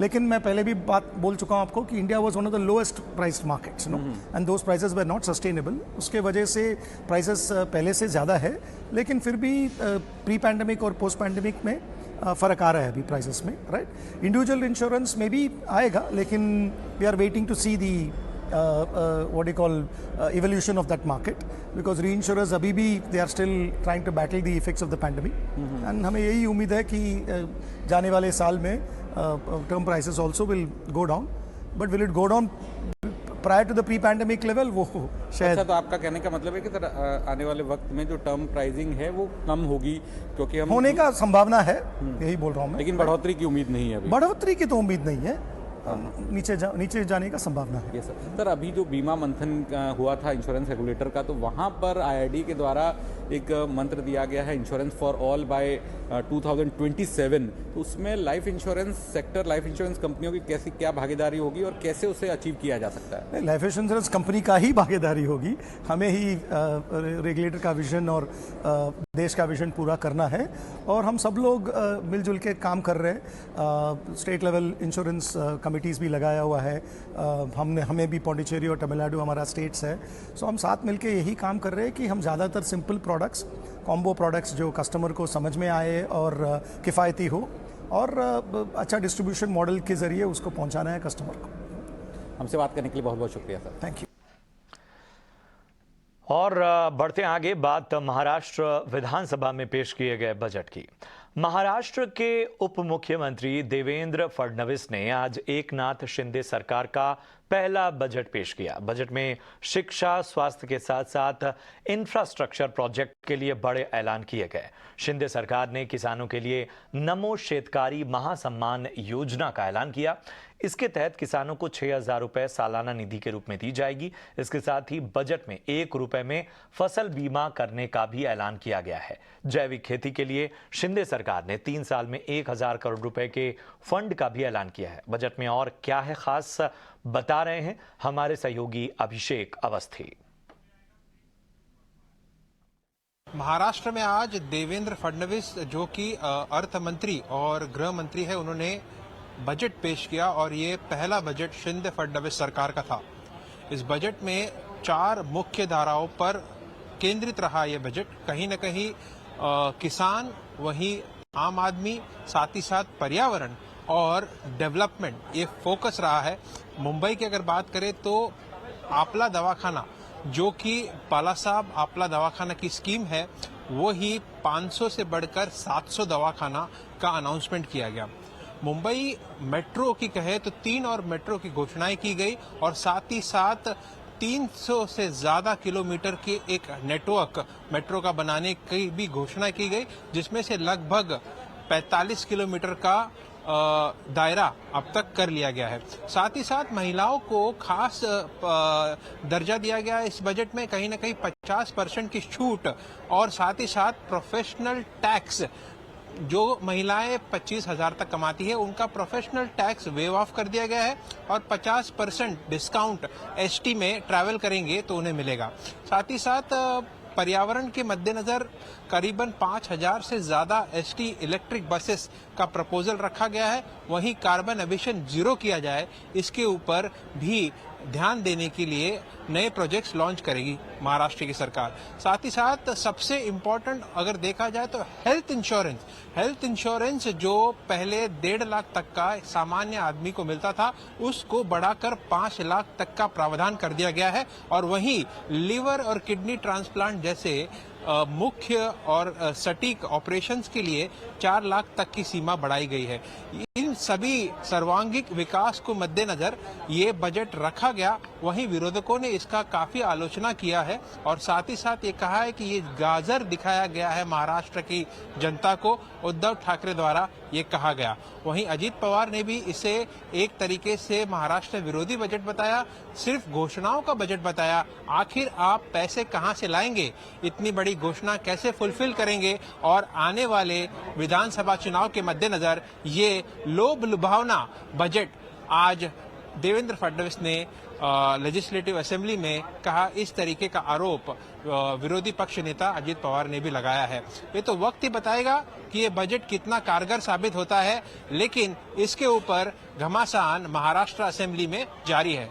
लेकिन मैं पहले भी बात बोल चुका हूं आपको कि India was one of the lowest priced markets, no, and those prices were not sustainable. उसके वजह से प्राइसेस पहले से ज़्यादा है, लेकिन फिर भी प्री पैंडमिक और पोस्ट पैंडमिक में फ़र्क आ रहा है अभी प्राइसेस में, राइट। इंडिविजुअल इंश्योरेंस में भी आएगा, लेकिन we are waiting to see the what do you call evolution of that market, because reinsurers अभी भी they are still trying to battle the effects of the pandemic, and हमें यही उम्मीद है कि जाने वाले साल में term prices also will go down, but will it go down prior to the pre-pandemic level, वो शायद। अच्छा, तो आपका कहने का मतलब है कि आने वाले वक्त में जो टर्म प्राइसिंग है वो कम होगी, क्योंकि हम होने का संभावना है, यही बोल रहा हूँ मैं, लेकिन बढ़ोतरी की उम्मीद नहीं है अभी। बढ़ोतरी की तो उम्मीद नहीं है, नीचे जाने का संभावना है। ये सर अभी जो बीमा मंथन हुआ था इंश्योरेंस रेगुलेटर का, तो वहाँ पर IRD के द्वारा एक मंत्र दिया गया है, इंश्योरेंस फॉर ऑल बाय 2027। तो उसमें life insurance sector, life insurance कंपनियों की कैसी क्या भागीदारी होगी और कैसे उसे अचीव किया जा सकता है? लाइफ इंश्योरेंस कंपनी का ही भागीदारी होगी, हमें ही रेगुलेटर का विजन और देश का विजन पूरा करना है, और हम सब लोग मिलजुल के काम कर रहे हैं। स्टेट लेवल इंश्योरेंस कमिटीज़ भी लगाया हुआ है, हमें भी पौंडीचेरी और तमिलनाडु हमारा स्टेट्स है, सो हम साथ मिलके यही काम कर रहे हैं कि हम ज़्यादातर सिंपल प्रोडक्ट्स, कॉम्बो प्रोडक्ट्स जो कस्टमर को समझ में आए और किफ़ायती हो, और अच्छा डिस्ट्रीब्यूशन मॉडल के ज़रिए उसको पहुंचाना है कस्टमर को। हमसे बात करने के लिए बहुत बहुत शुक्रिया सर। Thank you. और बढ़ते आगे, बात महाराष्ट्र विधानसभा में पेश किए गए बजट की। महाराष्ट्र के उप मुख्यमंत्री देवेंद्र फडणवीस ने आज एकनाथ शिंदे सरकार का पहला बजट पेश किया। बजट में शिक्षा, स्वास्थ्य के साथ साथ इंफ्रास्ट्रक्चर प्रोजेक्ट के लिए बड़े ऐलान किए गए। शिंदे सरकार ने किसानों के लिए नमो शेतकारी महासम्मान योजना का ऐलान किया। इसके तहत किसानों को 6,000 रुपए सालाना निधि के रूप में दी जाएगी। इसके साथ ही बजट में 1 रुपए में फसल बीमा करने का भी ऐलान किया गया है। जैविक खेती के लिए शिंदे सरकार ने 3 साल में 1,000 करोड़ रुपए के फंड का भी ऐलान किया है। बजट में और क्या है खास, बता रहे हैं हमारे सहयोगी अभिषेक अवस्थी। महाराष्ट्र में आज देवेंद्र फडणवीस, जो कि अर्थ मंत्री और गृह मंत्री है, उन्होंने बजट पेश किया, और ये पहला बजट शिंदे फडणवीस सरकार का था। इस बजट में 4 मुख्य धाराओं पर केंद्रित रहा ये बजट। कहीं न कहीं किसान, वहीं आम आदमी, साथ ही साथ पर्यावरण और डेवलपमेंट, ये फोकस रहा है। मुंबई की अगर बात करें तो आपला दवाखाना, जो कि पाला साहब आपला दवाखाना की स्कीम है, वो ही 500 से बढ़कर 700 दवाखाना का अनाउंसमेंट किया गया। मुंबई मेट्रो की कहे तो 3 और मेट्रो की घोषणाएं की गई, और साथ ही साथ 300 से ज्यादा किलोमीटर के एक नेटवर्क मेट्रो का बनाने की भी घोषणा की गई, जिसमें से लगभग 45 किलोमीटर का दायरा अब तक कर लिया गया है। साथ ही साथ महिलाओं को खास दर्जा दिया गया है इस बजट में, कहीं ना कहीं 50% की छूट, और साथ ही साथ प्रोफेशनल टैक्स, जो महिलाएं 25,000 तक कमाती है उनका प्रोफेशनल टैक्स वेव ऑफ कर दिया गया है, और 50% डिस्काउंट एसटी में ट्रैवल करेंगे तो उन्हें मिलेगा। साथ ही साथ पर्यावरण के मद्देनजर करीबन 5,000 से ज्यादा एसटी इलेक्ट्रिक बसेस का प्रपोजल रखा गया है। वहीं कार्बन एमिशन जीरो किया जाए, इसके ऊपर भी ध्यान देने के लिए नए प्रोजेक्ट्स लॉन्च करेगी महाराष्ट्र की सरकार। साथ ही साथ सबसे इम्पोर्टेंट अगर देखा जाए तो हेल्थ इंश्योरेंस जो पहले 1.5 लाख तक का सामान्य आदमी को मिलता था, उसको बढ़ाकर 5 लाख तक का प्रावधान कर दिया गया है। और वहीं लीवर और किडनी ट्रांसप्लांट जैसे मुख्य और सटीक ऑपरेशंस के लिए 4 लाख तक की सीमा बढ़ाई गई है। इन सभी सर्वांगीण विकास को मद्देनजर ये बजट रखा गया। वहीं विरोधकों ने इसका काफी आलोचना किया है, और साथ ही साथ ये कहा है कि ये गाजर दिखाया गया है महाराष्ट्र की जनता को, उद्धव ठाकरे द्वारा ये कहा गया। वहीं अजीत पवार ने भी इसे एक तरीके से महाराष्ट्र विरोधी बजट बताया, सिर्फ घोषणाओं का बजट बताया। आखिर आप पैसे कहां से लाएंगे, इतनी बड़ी घोषणा कैसे फुलफिल करेंगे, और आने वाले विधानसभा चुनाव के मद्देनजर ये लोभ लुभावना बजट आज देवेंद्र फडणवीस ने लेजिस्लेटिव असेंबली में कहा, इस तरीके का आरोप विरोधी पक्ष नेता अजित पवार ने भी लगाया है। ये तो वक्त ही बताएगा कि ये बजट कितना कारगर साबित होता है, लेकिन इसके ऊपर घमासान महाराष्ट्र असेंबली में जारी है।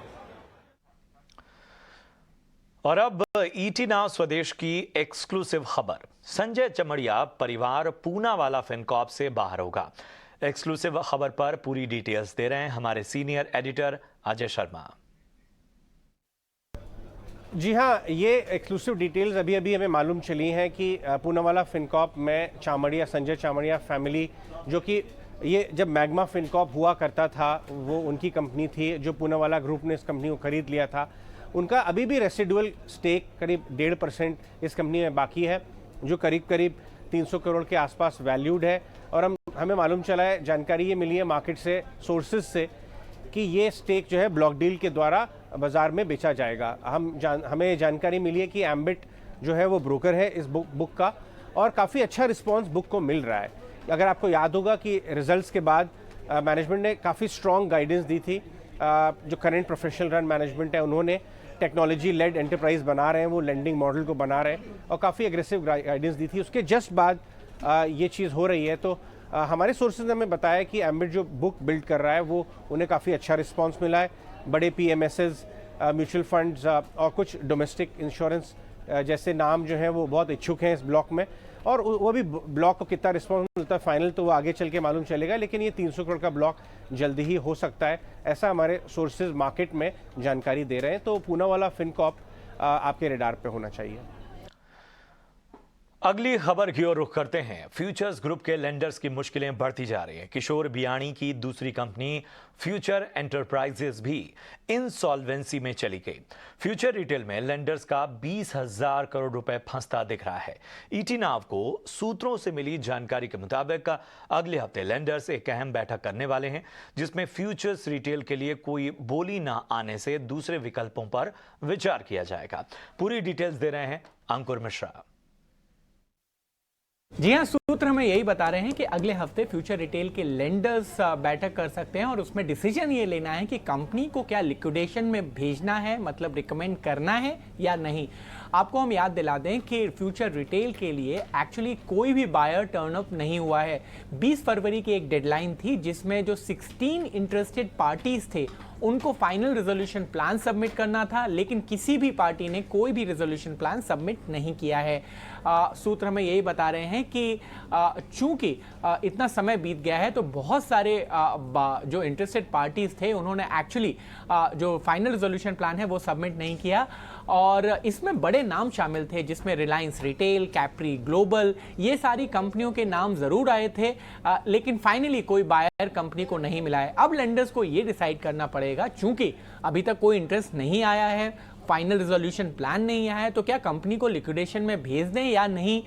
और अब ईटी नाउ स्वदेश की एक्सक्लूसिव खबर, संजय चमड़िया परिवार पूनावाला फिनकॉर्प से बाहर होगा। एक्सक्लूसिव खबर पर पूरी डिटेल्स दे रहे हैं हमारे सीनियर एडिटर अजय शर्मा। जी हाँ, ये एक्सक्लूसिव डिटेल्स अभी अभी हमें मालूम चली हैं कि पूनावाला फिनकॉर्प में चामड़िया, संजय चामड़िया फैमिली, जो कि ये जब मैग्मा फिनकॉर्प हुआ करता था वो उनकी कंपनी थी, जो पूनावाला ग्रुप ने इस कंपनी को खरीद लिया था, उनका अभी भी रेसिडुअल स्टेक करीब 1.5% इस कंपनी में बाकी है, जो करीब करीब 300 करोड़ के आसपास वैल्यूड है। और हमें मालूम चला है, जानकारी ये मिली है मार्केट से, सोर्सेज से, कि ये स्टेक जो है ब्लॉक डील के द्वारा बाजार में बेचा जाएगा। हमें जानकारी मिली है कि एम्बिट जो है वो ब्रोकर है इस बुक का, और काफ़ी अच्छा रिस्पांस बुक को मिल रहा है। अगर आपको याद होगा कि रिजल्ट्स के बाद मैनेजमेंट ने काफ़ी स्ट्रॉन्ग गाइडेंस दी थी। जो करंट प्रोफेशनल रन मैनेजमेंट है, उन्होंने टेक्नोलॉजी लेड एंटरप्राइज बना रहे हैं, वो लेंडिंग मॉडल को बना रहे हैं, और काफ़ी एग्रेसिव गाइडेंस दी थी। उसके जस्ट बाद ये चीज़ हो रही है। तो हमारे सोर्सेज ने हमें बताया कि एम्बिट जो बुक बिल्ड कर रहा है वो उन्हें काफ़ी अच्छा रिस्पांस मिला है। बड़े PMSs, म्यूचुअल फंड्स और कुछ डोमेस्टिक इंश्योरेंस जैसे नाम जो हैं वो बहुत इच्छुक हैं इस ब्लॉक में, और वो भी ब्लॉक को कितना रिस्पांस मिलता है फाइनल तो वो आगे चल के मालूम चलेगा, लेकिन ये 300 करोड़ का ब्लॉक जल्दी ही हो सकता है, ऐसा हमारे सोर्सेज मार्केट में जानकारी दे रहे हैं। तो पूनावाला फिनकॉर्प आपके रेडार पे होना चाहिए। अगली खबर की ओर रुख करते हैं। फ्यूचर्स ग्रुप के लेंडर्स की मुश्किलें बढ़ती जा रही हैं। किशोर बियाणी की दूसरी कंपनी फ्यूचर एंटरप्राइजेस भी इंसॉल्वेंसी में चली गई। फ्यूचर रिटेल में लेंडर्स का 20,000 करोड़ रुपए फंसता दिख रहा है। ईटी नाव को सूत्रों से मिली जानकारी के मुताबिक अगले हफ्ते लेंडर्स एक अहम बैठक करने वाले हैं, जिसमें फ्यूचर्स रिटेल के लिए कोई बोली ना आने से दूसरे विकल्पों पर विचार किया जाएगा। पूरी डिटेल्स दे रहे हैं अंकुर मिश्रा। जी हाँ, सूत्र हमें यही बता रहे हैं कि अगले हफ्ते फ्यूचर रिटेल के लेंडर्स बैठक कर सकते हैं और उसमें डिसीजन ये लेना है कि कंपनी को क्या लिक्विडेशन में भेजना है, मतलब रिकमेंड करना है या नहीं। आपको हम याद दिला दें कि फ्यूचर रिटेल के लिए एक्चुअली कोई भी बायर टर्नअप नहीं हुआ है। 20 फरवरी की एक डेडलाइन थी जिसमें जो 16 इंटरेस्टेड पार्टीज थे उनको फाइनल रेजोल्यूशन प्लान सबमिट करना था, लेकिन किसी भी पार्टी ने कोई भी रेजोल्यूशन प्लान सबमिट नहीं किया है। सूत्र हमें यही बता रहे हैं कि चूंकि इतना समय बीत गया है तो बहुत सारे जो इंटरेस्टेड पार्टीज थे उन्होंने एक्चुअली जो फाइनल रेजोल्यूशन प्लान है वो सबमिट नहीं किया, और इसमें बड़े नाम शामिल थे जिसमें रिलायंस रिटेल, कैप्री ग्लोबल, ये सारी कंपनियों के नाम जरूर आए थे, लेकिन फाइनली कोई बायर कंपनी को नहीं मिला है। अब लेंडर्स को ये डिसाइड करना पड़ेगा, चूंकि अभी तक कोई इंटरेस्ट नहीं आया है, फाइनल रेजोल्यूशन प्लान नहीं आया है, तो क्या कंपनी को लिक्विडेशन में भेज दें या नहीं।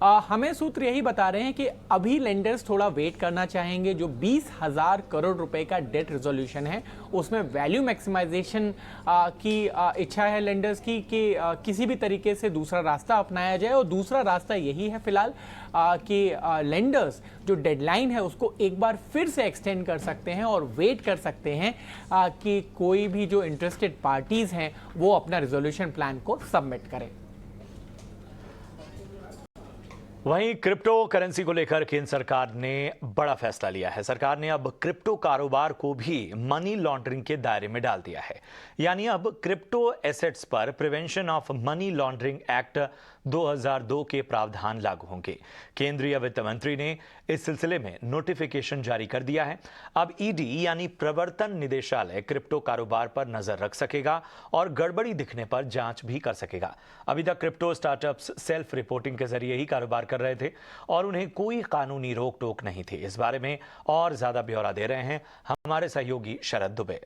हमें सूत्र यही बता रहे हैं कि अभी लेंडर्स थोड़ा वेट करना चाहेंगे। जो 20,000 करोड़ रुपए का डेट रेजोल्यूशन है उसमें वैल्यू मैक्सिमाइजेशन की इच्छा है लेंडर्स की कि किसी भी तरीके से दूसरा रास्ता अपनाया जाए, और दूसरा रास्ता यही है फिलहाल कि लेंडर्स जो डेडलाइन है उसको एक बार फिर से एक्सटेंड कर सकते हैं और वेट कर सकते हैं कि कोई भी जो इंटरेस्टेड पार्टीज हैं वो अपना रेजोल्यूशन प्लान को सबमिट करें। वहीं क्रिप्टो करेंसी को लेकर केंद्र सरकार ने बड़ा फैसला लिया है। सरकार ने अब क्रिप्टो कारोबार को भी मनी लॉन्ड्रिंग के दायरे में डाल दिया है, यानी अब क्रिप्टो एसेट्स पर prevention of money laundering act 2002 के प्रावधान लागू होंगे। केंद्रीय वित्त मंत्री ने इस सिलसिले में नोटिफिकेशन जारी कर दिया है। अब ईडी यानी प्रवर्तन निदेशालय क्रिप्टो कारोबार पर नजर रख सकेगा और गड़बड़ी दिखने पर जांच भी कर सकेगा। अभी तक क्रिप्टो स्टार्टअप्स सेल्फ रिपोर्टिंग के जरिए ही कारोबार कर रहे थे और उन्हें कोई कानूनी रोक टोक नहीं थी। इस बारे में और ज्यादा ब्यौरा दे रहे हैं हमारे सहयोगी शरद दुबे।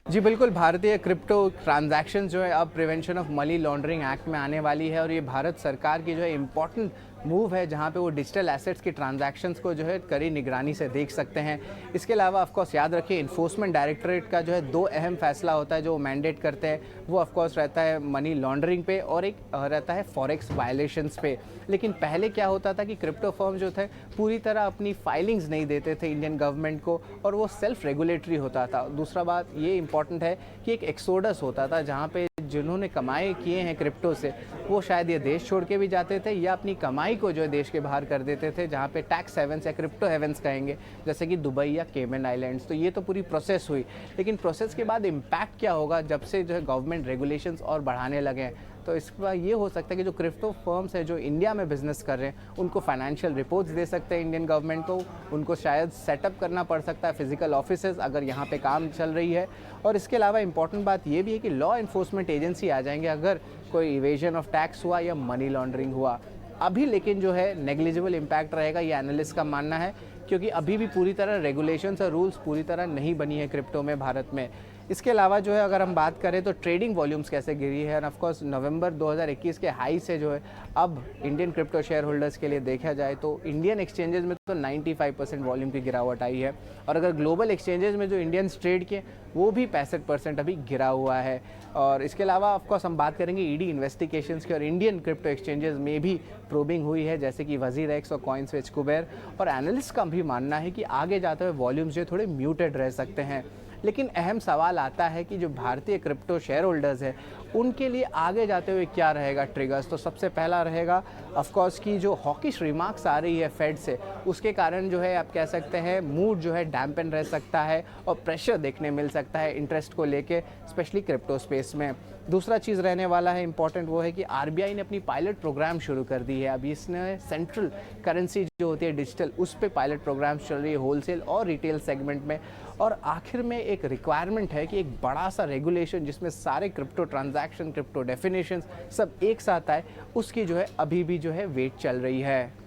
जी बिल्कुल, भारतीय क्रिप्टो ट्रांजैक्शन जो है अब prevention of money laundering act में आने वाली है, और ये भारत सरकार की जो है इम्पोर्टेंट मूव है जहां पे वो डिजिटल एसेट्स के ट्रांजैक्शंस को जो है कड़ी निगरानी से देख सकते हैं। इसके अलावा ऑफकोर्स याद रखिए इन्फोर्समेंट डायरेक्टरेट का जो है 2 अहम फैसला होता है जो मैंडेट करते हैं। वो ऑफकोर्स रहता है मनी लॉन्ड्रिंग पे और एक रहता है फॉरेक्स वायलेशंस पे। लेकिन पहले क्या होता था कि क्रिप्टो फर्म जो थे पूरी तरह अपनी फाइलिंग्स नहीं देते थे इंडियन गवर्नमेंट को और वो सेल्फ रेगुलेटरी होता था। दूसरा बात ये इंपॉर्टेंट है कि एक एक्सोडस होता था जहाँ पे जिन्होंने कमाई किए हैं क्रिप्टो से वो शायद ये देश छोड़ के भी जाते थे या अपनी कमाई को जो है देश के बाहर कर देते थे, जहाँ पे टैक्स हेवंस या क्रिप्टो हेवंस कहेंगे जैसे कि दुबई या केमन आइलैंड्स। तो ये तो पूरी प्रोसेस हुई, लेकिन प्रोसेस के बाद इम्पैक्ट क्या होगा जब से जो है गवर्नमेंट रेगुलेशंस और बढ़ाने लगे हैं। तो इसके बाद ये हो सकता है कि जो क्रिप्टो फर्म्स है जो इंडिया में बिजनेस कर रहे हैं उनको फाइनेंशियल रिपोर्ट्स दे सकते हैं इंडियन गवर्नमेंट को, उनको शायद सेटअप करना पड़ सकता है फिजिकल ऑफिसेज अगर यहाँ पे काम चल रही है। और इसके अलावा इंपॉर्टेंट बात ये भी है कि लॉ इन्फोर्समेंट एजेंसी आ जाएंगे अगर कोई इवेजन ऑफ टैक्स हुआ या मनी लॉन्ड्रिंग हुआ। अभी लेकिन जो है नेग्लिजिबल इम्पैक्ट रहेगा ये एनालिस्ट का मानना है, क्योंकि अभी भी पूरी तरह रेगुलेशंस और रूल्स पूरी तरह नहीं बनी है क्रिप्टो में भारत में। इसके अलावा जो है अगर हम बात करें तो ट्रेडिंग वॉल्यूम्स कैसे गिरी है, और ऑफ कोर्स नवंबर 2021 के हाई से जो है अब इंडियन क्रिप्टो शेयर होल्डर्स के लिए देखा जाए तो इंडियन एक्सचेंजेस में तो 95% वॉल्यूम की गिरावट आई है, और अगर ग्लोबल एक्सचेंजेस में जो इंडियंस ट्रेड किए वो भी 65% अभी गिरा हुआ है। और इसके अलावा ऑफकोर्स हम बात करेंगे ईडी इन्वेस्टिगेशंस की, और इंडियन क्रिप्टो एक्सचेंजेस में भी प्रोबिंग हुई है जैसे कि वजीरेक्स और कॉइनस्विच कुबेर। और एनालिस्ट का भी मानना है कि आगे जाते हुए वॉल्यूम्स जो थोड़े म्यूटेड रह सकते हैं। लेकिन अहम सवाल आता है कि जो भारतीय क्रिप्टो शेयर होल्डर्स हैं उनके लिए आगे जाते हुए क्या रहेगा ट्रिगर्स। तो सबसे पहला रहेगा ऑफकोर्स की जो हॉकिश रिमार्क्स आ रही है फेड से, उसके कारण जो है आप कह सकते हैं मूड जो है डैम्पन रह सकता है और प्रेशर देखने मिल सकता है इंटरेस्ट को लेके, स्पेशली क्रिप्टो स्पेस में। दूसरा चीज़ रहने वाला है इंपॉर्टेंट, वो है कि आरबीआई ने अपनी पायलट प्रोग्राम शुरू कर दी है। अभी इसने सेंट्रल करेंसी जो होती है डिजिटल, उस पर पायलट प्रोग्राम चल रही है होलसेल और रिटेल सेगमेंट में। और आखिर में एक रिक्वायरमेंट है कि एक बड़ा सा रेगुलेशन जिसमें सारे क्रिप्टो ट्रांजैक्शन, क्रिप्टो डेफिनेशंस सब एक साथ आए, उसकी जो है अभी भी जो है वेट चल रही है।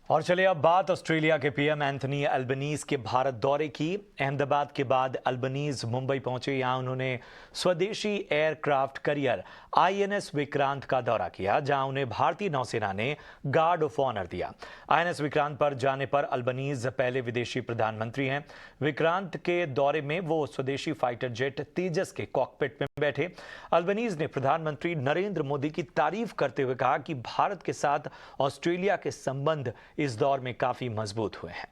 और चलिए अब बात ऑस्ट्रेलिया के पीएम एंथनी अल्बनीज के भारत दौरे की। अहमदाबाद के बाद अल्बनीज मुंबई पहुंचे। यहां उन्होंने स्वदेशी एयरक्राफ्ट करियर आईएनएस विक्रांत का दौरा किया, जहां उन्हें भारतीय नौसेना ने गार्ड ऑफ ऑनर दिया। आईएनएस विक्रांत पर जाने पर अल्बनीज पहले विदेशी प्रधानमंत्री हैं। विक्रांत के दौरे में वो स्वदेशी फाइटर जेट तेजस के कॉकपिट में बैठे। अल्बनीज ने प्रधानमंत्री नरेंद्र मोदी की तारीफ करते हुए कहा कि भारत के साथ ऑस्ट्रेलिया के संबंध इस दौर में काफी मजबूत हुए हैं।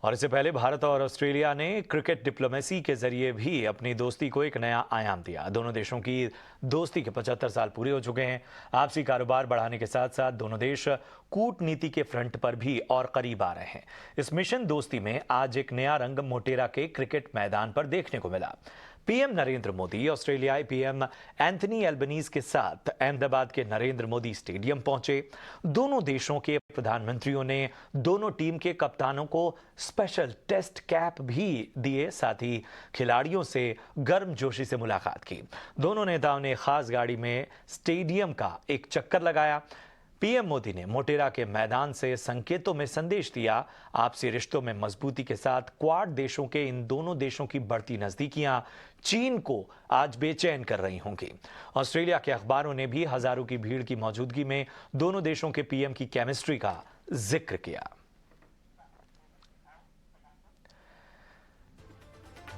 और इससे पहले भारत और ऑस्ट्रेलिया ने क्रिकेट डिप्लोमेसी के जरिए भी अपनी दोस्ती को एक नया आयाम दिया। दोनों देशों की दोस्ती के 75 साल पूरे हो चुके हैं। आपसी कारोबार बढ़ाने के साथ साथ दोनों देश कूटनीति के फ्रंट पर भी और करीब आ रहे हैं। इस मिशन दोस्ती में आज एक नया रंग मोटेरा के क्रिकेट मैदान पर देखने को मिला। पीएम नरेंद्र मोदी ऑस्ट्रेलियाई पीएम एंथनी अल्बनीज के साथ अहमदाबाद के नरेंद्र मोदी स्टेडियम पहुंचे। दोनों देशों के प्रधानमंत्रियों ने दोनों टीम के कप्तानों को स्पेशल टेस्ट कैप भी दिए, साथ ही खिलाड़ियों से गर्मजोशी से मुलाकात की। दोनों नेताओं ने खास गाड़ी में स्टेडियम का एक चक्कर लगाया। पीएम मोदी ने मोटेरा के मैदान से संकेतों में संदेश दिया। आपसी रिश्तों में मजबूती के साथ क्वाड देशों के इन दोनों देशों की बढ़ती नजदीकियां चीन को आज बेचैन कर रही होंगी। ऑस्ट्रेलिया के अखबारों ने भी हजारों की भीड़ की मौजूदगी में दोनों देशों के पीएम की केमिस्ट्री का जिक्र किया।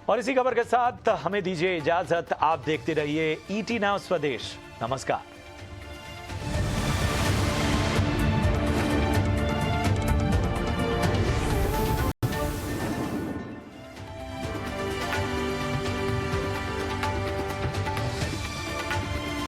और इसी खबर के साथ हमें दीजिए इजाजत। आप देखते रहिए ईटी नाउ स्वदेश। नमस्कार।